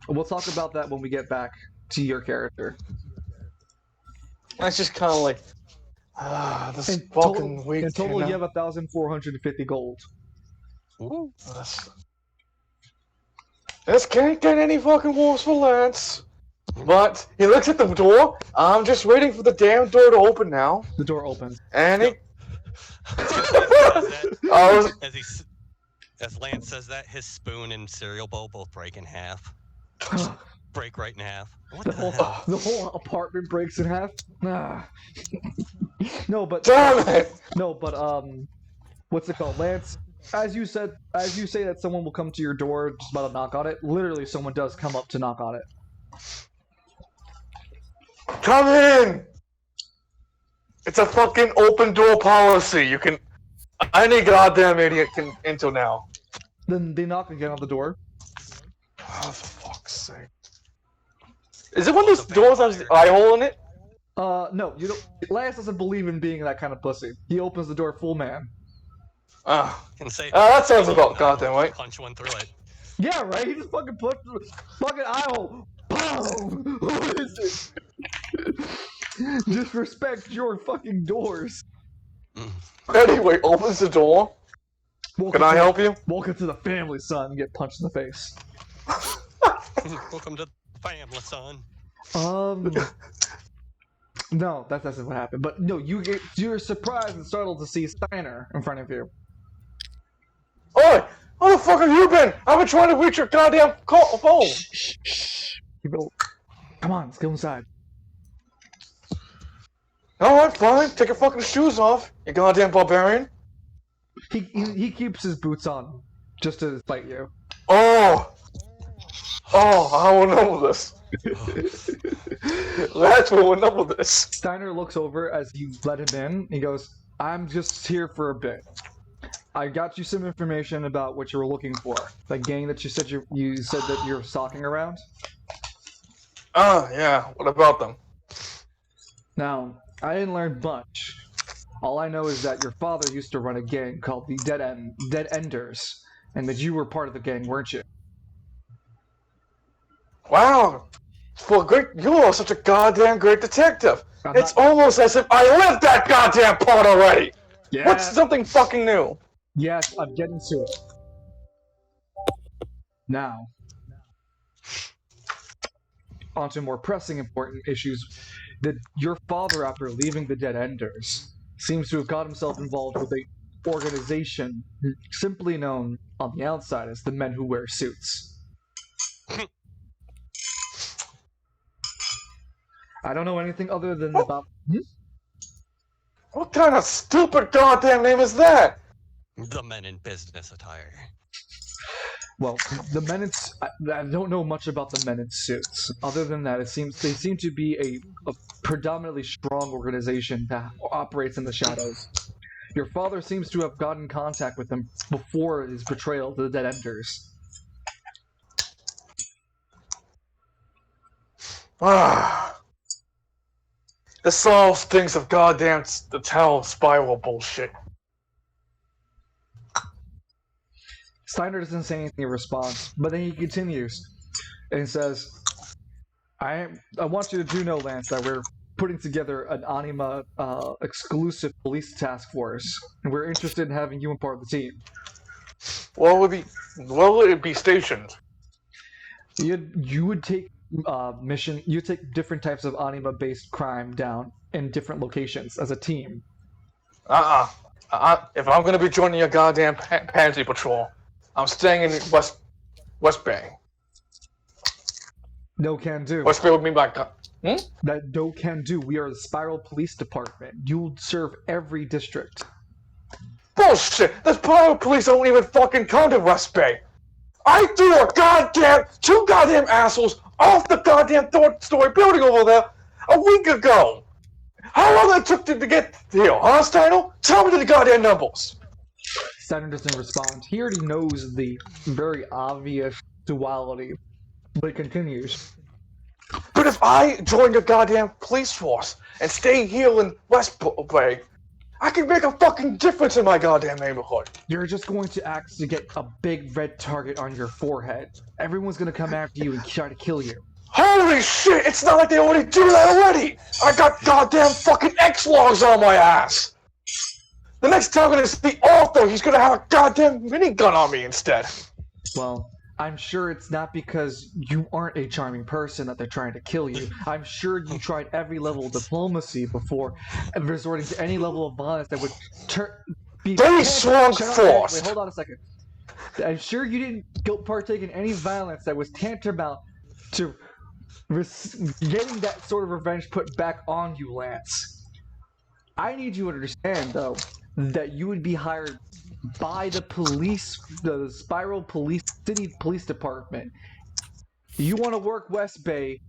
Speaker 1: We'll talk about that when we get back. to your character.
Speaker 2: That's just kind of like, this
Speaker 1: In
Speaker 2: fucking week.
Speaker 1: In total, you have 1,450 gold.
Speaker 3: Ooh.
Speaker 2: This can't get any fucking worse for Lance. But he looks at the door. I'm just waiting for the damn door to open now.
Speaker 1: The door opens.
Speaker 2: And he...
Speaker 3: As Lance says that, his spoon and cereal bowl both break in half. Break right in half. What the hell?
Speaker 1: The whole apartment breaks in half. No, but
Speaker 2: damn it!
Speaker 1: No, but what's it called, Lance? As you say that someone will come to your door just about to knock on it. Literally, someone does come up to knock on it.
Speaker 2: Come in! It's a fucking open door policy. You can... Any goddamn idiot can enter now.
Speaker 1: Then they knock again on the door.
Speaker 2: Oh, for fuck's sake. Is it one of those doors that has the eye hole in it?
Speaker 1: No, you don't. Lance doesn't believe in being that kind of pussy. He opens the door full man.
Speaker 2: That sounds about goddamn right.
Speaker 3: Punch one through it.
Speaker 1: Yeah, right? He just fucking punched the fucking eye hole. Boom! What is it? Just respect your fucking doors.
Speaker 2: Anyway, opens the door. Can I help you?
Speaker 1: Welcome to the family, son. Get punched in the face.
Speaker 3: Welcome to the family, son.
Speaker 1: No, that's not what happened. But no, you're surprised and startled to see Steiner in front of you.
Speaker 2: Oi! Where the fuck have you been? I've been trying to reach your goddamn phone.
Speaker 1: Shh. Come on, let's go inside.
Speaker 2: Alright, fine. Take your fucking shoes off, you goddamn barbarian.
Speaker 1: He keeps his boots on just to fight you.
Speaker 2: Oh, I will know this. That's what we'll know this.
Speaker 1: Steiner looks over as you let him in. He goes, I'm just here for a bit. I got you some information about what you were looking for. The gang that you said that you're stalking around.
Speaker 2: Yeah. What about them?
Speaker 1: Now, I didn't learn much. All I know is that your father used to run a gang called the Dead Enders, and that you were part of the gang, weren't you?
Speaker 2: Wow. You are such a goddamn great detective. It's almost as if I lived that goddamn part already.
Speaker 1: Yeah.
Speaker 2: What's something fucking new?
Speaker 1: Yes, I'm getting to it. Now, on to more pressing important issues. That your father, after leaving the Dead Enders, seems to have got himself involved with a organization simply known on the outside as the Men Who Wear Suits. I don't know anything other than about...
Speaker 2: What kind of stupid goddamn name is that?
Speaker 3: The Men in Business Attire.
Speaker 1: Well, the Men in... I don't know much about the Men in Suits. Other than that, they seem to be a predominantly strong organization that operates in the shadows. Your father seems to have gotten in contact with them before his betrayal to the Dead Enders.
Speaker 2: This all stinks of goddamn the Tower Spiral bullshit.
Speaker 1: Steiner doesn't say anything in response, but then he continues and says, I want you to know, Lance, that we're putting together an Anima exclusive police task force, and we're interested in having you a part of the team.
Speaker 2: Where would it be stationed?
Speaker 1: You would take you take different types of Anima-based crime down in different locations as a team.
Speaker 2: If I'm gonna be joining your goddamn pansy patrol, I'm staying in West Bay.
Speaker 1: No can do.
Speaker 2: West Bay would mean by
Speaker 1: That no can do. We are the Spiral Police Department. You'll serve every district.
Speaker 2: Bullshit! The Spiral Police don't even fucking come to West Bay. I threw two goddamn assholes off the goddamn third-story building over there a week ago. How long it took to get here, huh, Steiner? Tell me the goddamn numbers.
Speaker 1: Steiner doesn't respond. He already knows the very obvious duality, but he continues.
Speaker 2: But if I join the goddamn police force and stay here in West Bay, I can make a fucking difference in my goddamn neighborhood.
Speaker 1: You're just going to act to get a big red target on your forehead. Everyone's going to come after you and try to kill you.
Speaker 2: Holy shit! It's not like they already do that already! I got goddamn fucking X-Logs on my ass! The next time I'm gonna see Arthur, he's gonna have a goddamn minigun on me instead.
Speaker 1: Well, I'm sure it's not because you aren't a charming person that they're trying to kill you. I'm sure you tried every level of diplomacy before resorting to any level of violence that would be...
Speaker 2: They swung force!
Speaker 1: Wait, hold on a second. I'm sure you didn't partake in any violence that was tantamount to getting that sort of revenge put back on you, Lance. I need you to understand, though, that you would be hired by the police, the Spiral City Police Department. You want to work West Bay,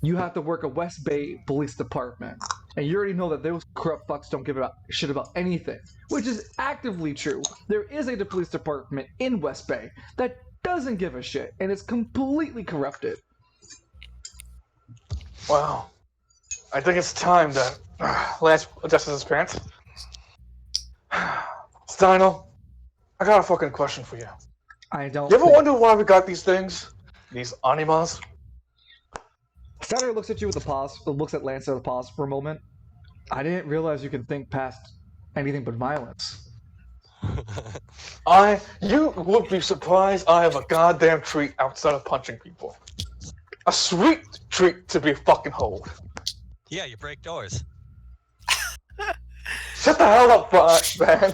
Speaker 1: you have to work a West Bay Police Department. And you already know that those corrupt fucks don't give a shit about anything, which is actively true. There is a police department in West Bay that doesn't give a shit, and it's completely corrupted.
Speaker 2: Wow. I think it's time that Lance adjusts his pants. Steino, I got a fucking question for you.
Speaker 1: I don't.
Speaker 2: You ever wonder why we got these things? These animas?
Speaker 1: Steiner looks at you with a pause, looks at Lance with a pause for a moment. I didn't realize you could think past anything but violence.
Speaker 2: You would be surprised I have a goddamn treat outside of punching people. A sweet treat to be fucking hold.
Speaker 3: Yeah, you break doors.
Speaker 2: Shut the hell up, man.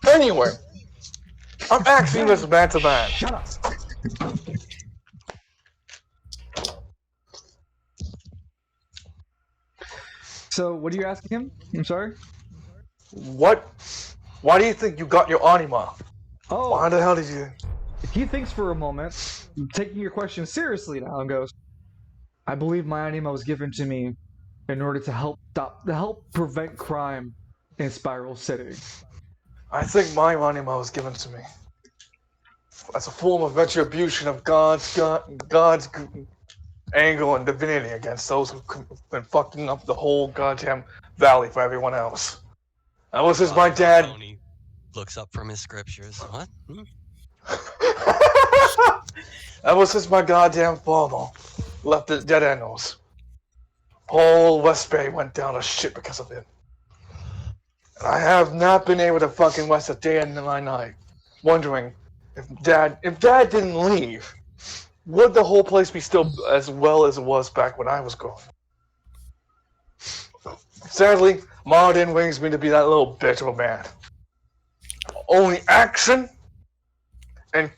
Speaker 2: Anyway, I'm asking this man to man.
Speaker 1: Shut up! So, what are you asking him? I'm sorry?
Speaker 2: Why do you think you got your anima?
Speaker 1: Oh,
Speaker 2: Why the hell did you...
Speaker 1: he thinks for a moment, taking your question seriously now, and goes, I believe my anima was given to me in order to help prevent crime in Spiral City.
Speaker 2: I think my anima was given to me as a form of retribution of God's anger and divinity against those who've been fucking up the whole goddamn valley for everyone else. That was just my dad.
Speaker 3: Tony looks up from his scriptures. What?
Speaker 2: That was just my goddamn father. Left it dead animals. Whole West Bay went down to shit because of it. And I have not been able to fucking rest a day in my night, wondering if Dad didn't leave, would the whole place be still as well as it was back when I was growing? Sadly, Ma didn't raise me to be that little bitch of a man. Only action and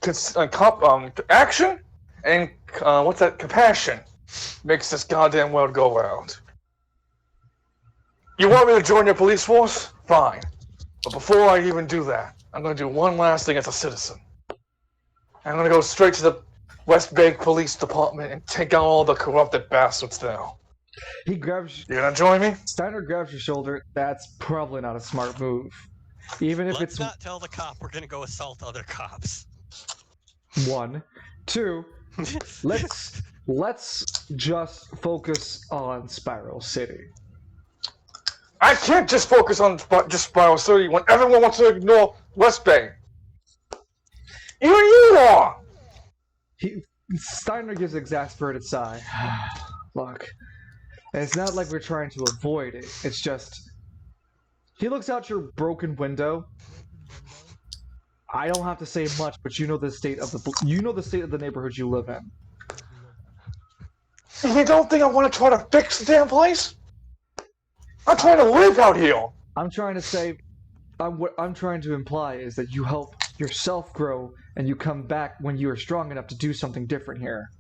Speaker 2: compassion makes this goddamn world go round. You want me to join your police force? Fine. But before I even do that, I'm going to do one last thing as a citizen. I'm going to go straight to the West Bay Police Department and take out all the corrupted bastards there.
Speaker 1: He grabs...
Speaker 2: You gonna join me?
Speaker 1: Steiner grabs your shoulder. That's probably not a smart move. Even if
Speaker 3: Let's
Speaker 1: it's...
Speaker 3: not tell the cop we're gonna go assault other cops.
Speaker 1: 1. 2, let's just focus on Spiral City.
Speaker 2: I can't just focus on just Spiral City when everyone wants to ignore West Bay. Even you are!
Speaker 1: Steiner gives an exasperated sigh. Look, and it's not like we're trying to avoid it. It's just... He looks out your broken window. I don't have to say much, but you know the state of the neighborhood you live in.
Speaker 2: You don't think I want to try to fix the damn place? I'm trying to live out here.
Speaker 1: I'm trying to say, what I'm trying to imply is that you help yourself grow, and you come back when you are strong enough to do something different here.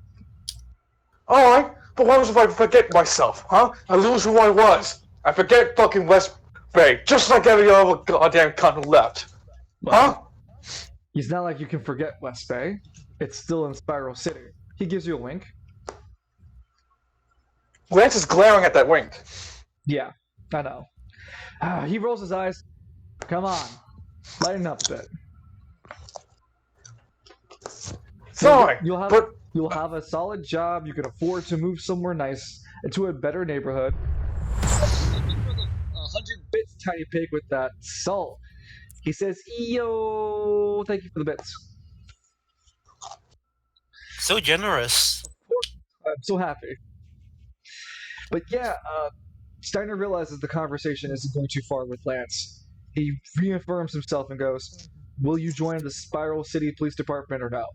Speaker 2: Alright, but what if I forget myself, huh? I lose who I was. I forget fucking West Bay, just like every other goddamn cunt who left. Huh?
Speaker 1: It's not like you can forget West Bay. It's still in Spiral City. He gives you a wink.
Speaker 2: Lance is glaring at that wink.
Speaker 1: Yeah, I know. He rolls his eyes. Come on. Lighten up a bit.
Speaker 2: Sorry,
Speaker 1: You'll have a solid job. You can afford to move somewhere nice into a better neighborhood. 100 bits, Tiny Pig, with that salt. He says, "Yo, thank you for the bits."
Speaker 4: So generous.
Speaker 1: I'm so happy. But yeah, Steiner realizes the conversation isn't going too far with Lance. He reaffirms himself and goes, "Will you join the Spiral City Police Department or no?"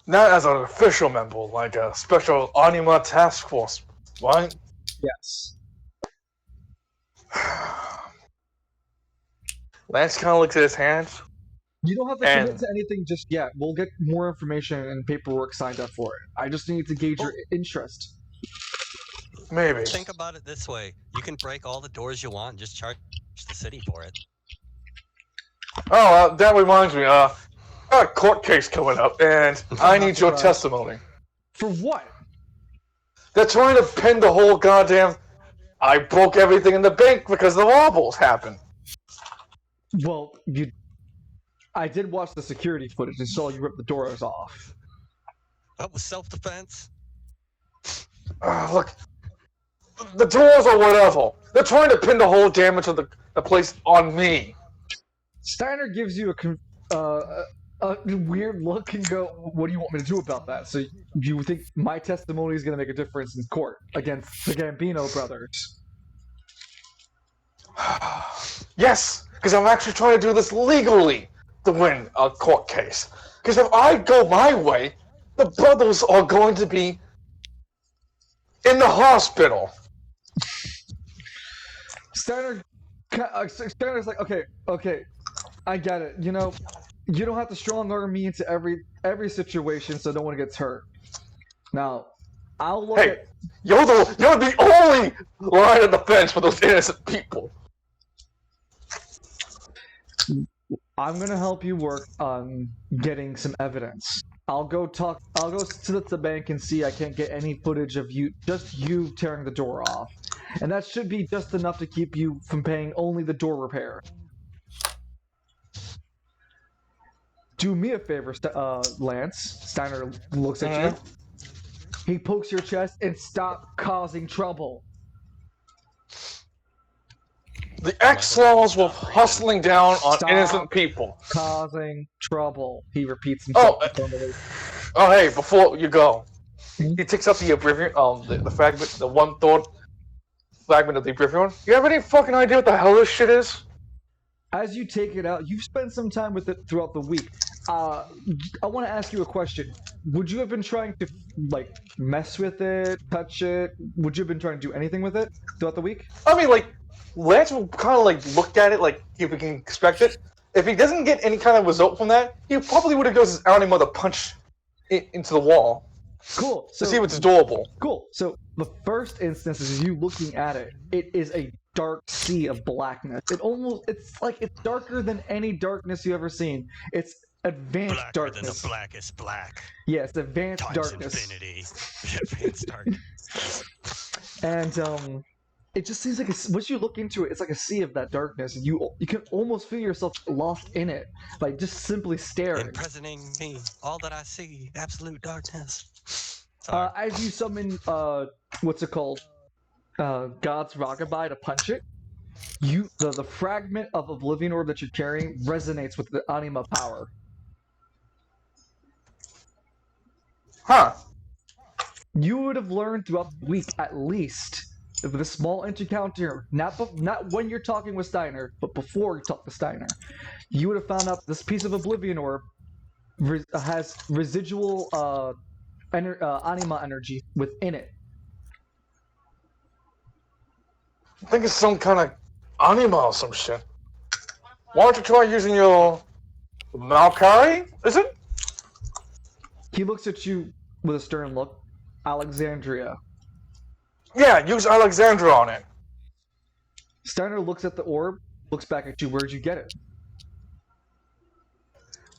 Speaker 2: Not as an official member, like a special Anima task force, right?
Speaker 1: Yes.
Speaker 2: Lance kind of looks at his hands.
Speaker 1: You don't have to commit to anything just yet. We'll get more information and paperwork signed up for it. I just need to gauge your interest.
Speaker 2: Maybe.
Speaker 3: Think about it this way. You can break all the doors you want and just charge the city for it.
Speaker 2: Oh, that reminds me. I got a court case coming up, and I need your testimony.
Speaker 1: For what?
Speaker 2: They're trying to pin the whole goddamn... I broke everything in the bank because the wobbles happened.
Speaker 1: Well, I did watch the security footage and saw you rip the doors off.
Speaker 3: That was self-defense.
Speaker 2: Look, the doors or whatever. They're trying to pin the whole damage of the place on me.
Speaker 1: Steiner gives you a weird look and go, "What do you want me to do about that?" So you think my testimony is going to make a difference in court against the Gambino brothers?
Speaker 2: Yes, because I'm actually trying to do this legally to win a court case. Because if I go my way, the brothers are going to be in the hospital.
Speaker 1: Steiner's like, okay, I get it. You know, you don't have to strong arm me into every situation so no one gets hurt. Now, I'll look at...
Speaker 2: You're the only line of defense for those innocent people.
Speaker 1: I'm gonna help you work on getting some evidence. I'll go to the bank and see I can't get any footage of just you tearing the door off. And that should be just enough to keep you from paying only the door repair. Do me a favor, Lance. Steiner looks at you. He pokes your chest and stop causing trouble.
Speaker 2: The X-Laws were hustling down on innocent people.
Speaker 1: Causing trouble. He repeats himself.
Speaker 2: Oh, hey, before you go, he takes up the abbreviation, the fragment, the one-third fragment of the abbreviation. You have any fucking idea what the hell this shit is?
Speaker 1: As you take it out, you've spent some time with it throughout the week. I want to ask you a question. Would you have been trying to, like, mess with it, touch it? Would you have been trying to do anything with it throughout the week?
Speaker 2: I mean, like, Lance will kind of, like, look at it, like, if he can expect it. If he doesn't get any kind of result from that, he probably would have goes his Anima to punch it into the wall.
Speaker 1: Cool.
Speaker 2: So, to see if it's adorable.
Speaker 1: Cool. So, the first instance is you looking at it. It is a dark sea of blackness. It's darker than any darkness you've ever seen. It's advanced
Speaker 3: Blacker
Speaker 1: darkness.
Speaker 3: than the blackest black.
Speaker 1: Yes, advanced
Speaker 3: Times
Speaker 1: darkness.
Speaker 3: infinity. Advanced darkness.
Speaker 1: And it just seems like once you look into it, it's like a sea of that darkness, and you can almost feel yourself lost in it, like just simply staring.
Speaker 3: Imprisoning me, all that I see, absolute darkness.
Speaker 1: As you summon, what's it called? God's Rockabye to punch it. The fragment of Oblivion Orb that you're carrying resonates with the Anima power.
Speaker 2: Huh.
Speaker 1: You would have learned throughout the week, at least, with a small encounter, not when you're talking with Steiner, but before you talk to Steiner, you would have found out this piece of Oblivion Orb has residual Anima energy within it.
Speaker 2: I think it's some kind of Anima or some shit. Why don't you try using your Malkari? Is it?
Speaker 1: He looks at you with a stern look. Alexandria.
Speaker 2: Yeah, use Alexandra on it.
Speaker 1: Steiner looks at the orb, looks back at you. Where'd you get it?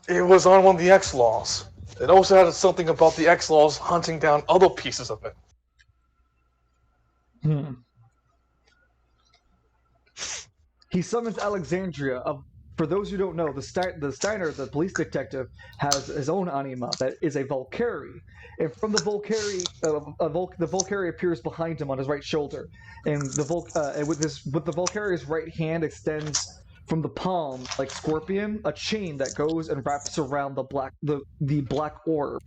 Speaker 2: It was on one of the X-Laws. It also had something about the X-Laws hunting down other pieces of it.
Speaker 1: He summons Alexandria. For those who don't know, the Steiner, the police detective, has his own anima that is a Valkyrie. And from the Valkyrie, the Valkyrie appears behind him on his right shoulder, and with the Valkyrie's right hand extends from the palm like Scorpion, a chain that goes and wraps around the black orb.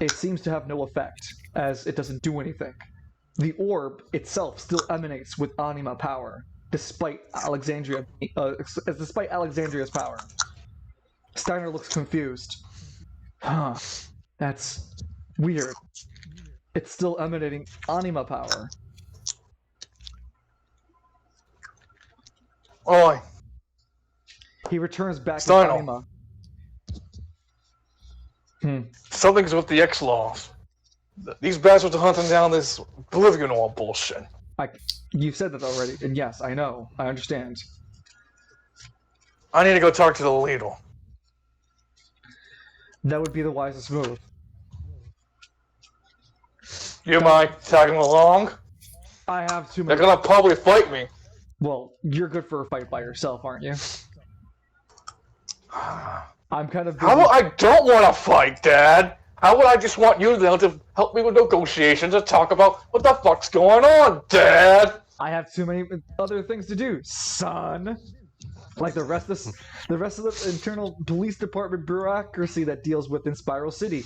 Speaker 1: it seems to have no effect, as it doesn't do anything. The orb itself still emanates with anima power, despite despite Alexandria's power. Steiner looks confused. Huh. That's weird. It's still emanating anima power.
Speaker 2: Oi.
Speaker 1: He returns back
Speaker 2: Steiner.
Speaker 1: to anima.
Speaker 2: Something's with the X-Laws. These bastards are hunting down this Oblivion Orb bullshit.
Speaker 1: You said that already, and yes, I know. I understand.
Speaker 2: I need to go talk to the leader.
Speaker 1: That would be the wisest move.
Speaker 2: You mind tagging along?
Speaker 1: I have too
Speaker 2: They're
Speaker 1: many.
Speaker 2: gonna probably fight me.
Speaker 1: Well, you're good for a fight by yourself, aren't you? I'm kind of busy.
Speaker 2: How about I don't want to fight, Dad? How would I just want you to help me with negotiations and talk about what the fuck's going on, Dad?
Speaker 1: I have too many other things to do, son. Like the rest of the internal police department bureaucracy that deals with in Spiral City.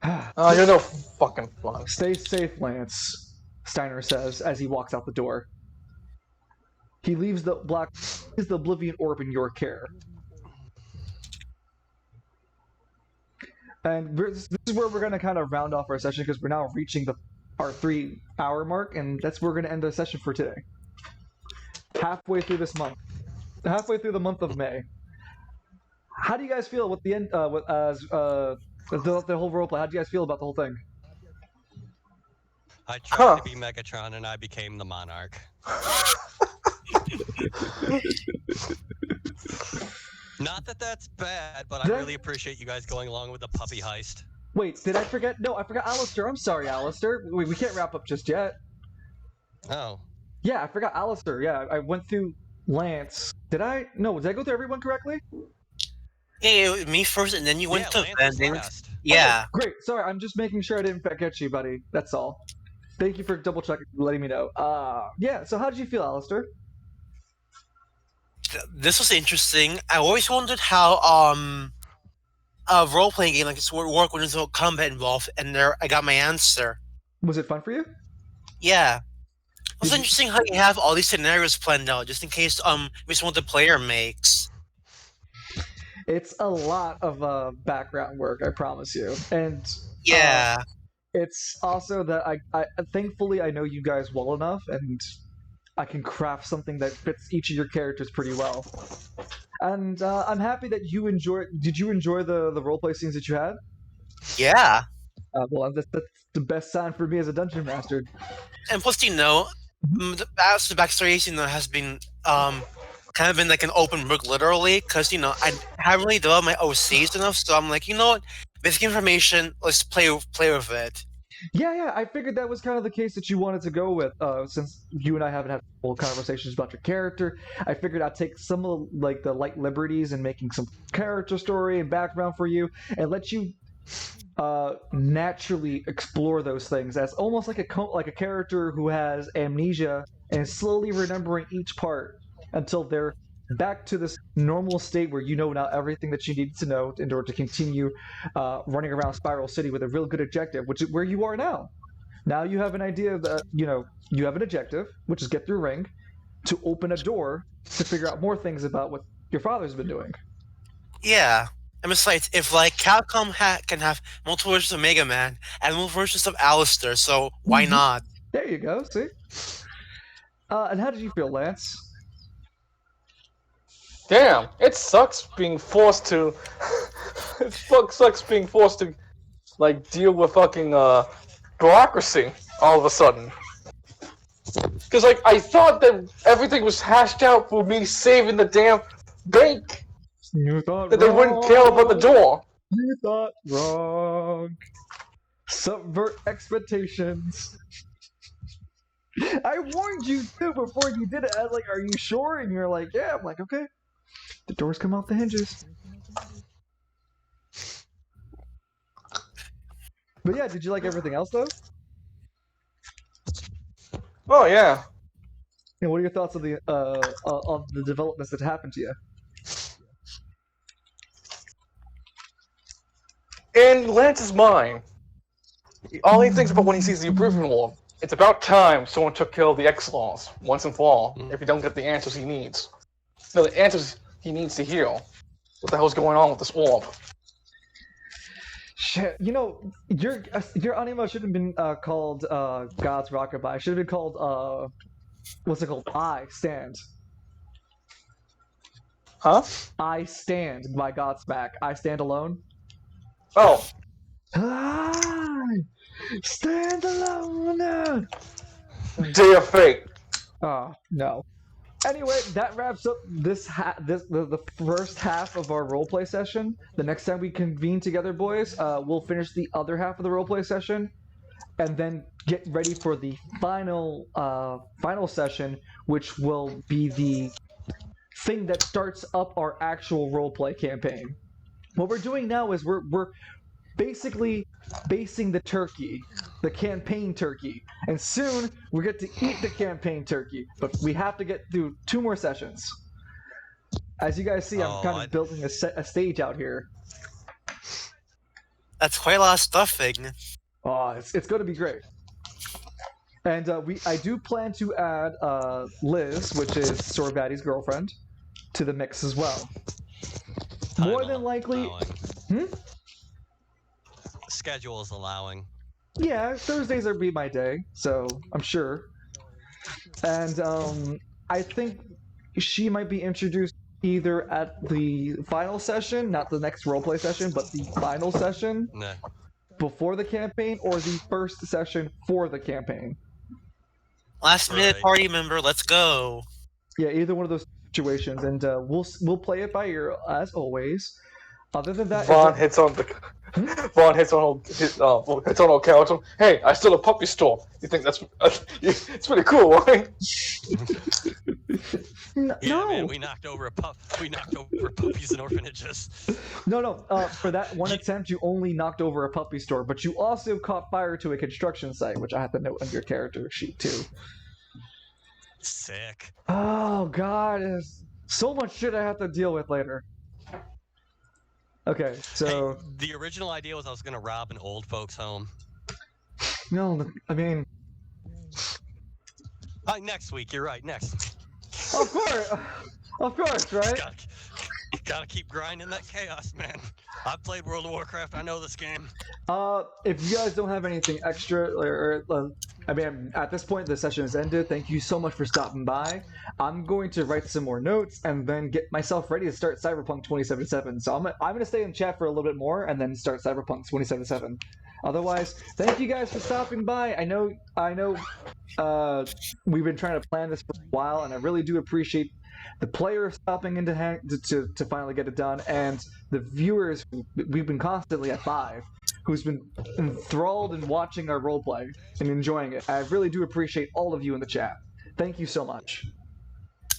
Speaker 2: Oh, you're no fucking fun.
Speaker 1: Stay safe, Lance, Steiner says as he walks out the door. He leaves the Oblivion Orb in your care. And this is where we're going to kind of round off our session because we're now reaching our 3-hour mark, and that's where we're going to end the session for today. Halfway through the month of May. How do you guys feel with the end? The whole roleplay? How do you guys feel about the whole thing?
Speaker 3: I tried to be Megatron and I became the Monarch. Not that that's bad, but I really appreciate you guys going along with the puppy heist.
Speaker 1: Wait, did I forget? No, I forgot Alistair. I'm sorry, Alistair. We can't wrap up just yet.
Speaker 3: Oh.
Speaker 1: Yeah, I forgot Alistair. Yeah, I went through Lance. Did I? No, did I go through everyone correctly?
Speaker 4: Yeah, me first, and then you went to vending.
Speaker 1: Okay,
Speaker 4: Yeah.
Speaker 1: great. Sorry, I'm just making sure I didn't forget you, buddy. That's all. Thank you for double checking, letting me know. Yeah. So how did you feel, Alistair?
Speaker 4: This was interesting. I always wondered how a role-playing game like this would work when there's no combat involved, and there I got my answer.
Speaker 1: Was it fun for you?
Speaker 4: Yeah. It was interesting how you have all these scenarios planned out, just in case which one the player makes.
Speaker 1: It's a lot of background work, I promise you. And
Speaker 4: yeah,
Speaker 1: it's also that I thankfully I know you guys well enough, and I can craft something that fits each of your characters pretty well. And I'm happy that you enjoyed. Did you enjoy the roleplay scenes that you had?
Speaker 4: Yeah.
Speaker 1: Well, that's the best sign for me as a dungeon master.
Speaker 4: And plus, the backstory, has been kind of been like an open book, literally, because I haven't really developed my OCs enough, so I'm like, you know what, basic information, let's play with it.
Speaker 1: Yeah, I figured that was kind of the case that you wanted to go with, since you and I haven't had full conversations about your character. I figured I'd take some of the light liberties in making some character story and background for you, and let you naturally explore those things as almost like a character who has amnesia and is slowly remembering each part until they're back to this normal state where you know now everything that you need to know in order to continue running around Spiral City with a real good objective, which is where you are now. Now you have an idea of you have an objective, which is get through Ring, to open a door to figure out more things about what your father's been doing.
Speaker 4: Yeah. And besides, if Capcom can have multiple versions of Mega Man and multiple versions of Alistair, so why not?
Speaker 1: There you go. See. And how did you feel, Lance?
Speaker 2: Damn, it sucks being forced to. Sucks being forced to, deal with fucking bureaucracy all of a sudden. Because I thought that everything was hashed out for me saving the damn bank.
Speaker 1: You thought
Speaker 2: that they wouldn't care about the door.
Speaker 1: You thought wrong. Subvert expectations. I warned you too before you did it. I was like, "Are you sure?" And you're like, "Yeah." I'm like, "Okay." The doors come off the hinges. But yeah, did you like everything else though?
Speaker 2: Oh yeah.
Speaker 1: And what are your thoughts on the developments that happened to you?
Speaker 2: In Lance's mind, all he thinks about when he sees the improvement wall, it's about time someone took care of the X-Laws once and for all, if he don't get the answers he needs. No, the answers he needs to heal. What the hell's going on with this orb?
Speaker 1: Shit, you know, your anima should have been called God's Rockabye. It should have been called what's it called? I Stand.
Speaker 2: Huh?
Speaker 1: I Stand by God's back. I Stand Alone.
Speaker 2: Oh.
Speaker 1: I stand alone.
Speaker 2: Day of Fate.
Speaker 1: Oh no. Anyway, that wraps up the first half of our roleplay session. The next time we convene together, boys, we'll finish the other half of the roleplay session, and then get ready for the final session, which will be the thing that starts up our actual roleplay campaign. What we're doing now is we're basically basing the turkey, the campaign turkey, and soon we get to eat the campaign turkey, but we have to get through 2 more sessions. As you guys see, I'm kind of building a stage out here.
Speaker 4: That's quite a lot of stuffing.
Speaker 1: Oh, it's going to be great. And I do plan to add Liz, which is Sorbatty's girlfriend, to the mix as well. More than likely...
Speaker 3: Schedule is allowing.
Speaker 1: Yeah, Thursdays are be my day, so I'm sure. And I think she might be introduced either at the final session, not the next roleplay session, but the final session before the campaign, or the first session for the campaign.
Speaker 4: Last minute party member, let's go.
Speaker 1: Yeah, either one of those situations, and we'll play it by ear as always. Other than that,
Speaker 2: Vaughn hits on old couch. Hey, I stole a puppy store. You think that's it's pretty cool, right?
Speaker 3: Yeah, man, we knocked over puppies in orphanages.
Speaker 1: No. For that one attempt, you only knocked over a puppy store, but you also caught fire to a construction site, which I have to note on your character sheet too.
Speaker 3: Sick.
Speaker 1: Oh God, so much shit I have to deal with later. Okay, so...
Speaker 3: Hey, the original idea was I was going to rob an old folks' home.
Speaker 1: No, I mean...
Speaker 3: Next week, you're right, next.
Speaker 1: Of course, right?
Speaker 3: You gotta keep grinding that chaos, man. I've played World of Warcraft, I know this game.
Speaker 1: If you guys don't have anything extra, I mean, at this point, the session has ended. Thank you so much for stopping by. I'm going to write some more notes and then get myself ready to start Cyberpunk 2077. So I'm going to stay in chat for a little bit more and then start Cyberpunk 2077. Otherwise, thank you guys for stopping by. I know, we've been trying to plan this for a while, and I really do appreciate the players stopping in to finally get it done, and the viewers. We've been constantly at 5. Who's been enthralled in watching our roleplay and enjoying it. I really do appreciate all of you in the chat. Thank you so much.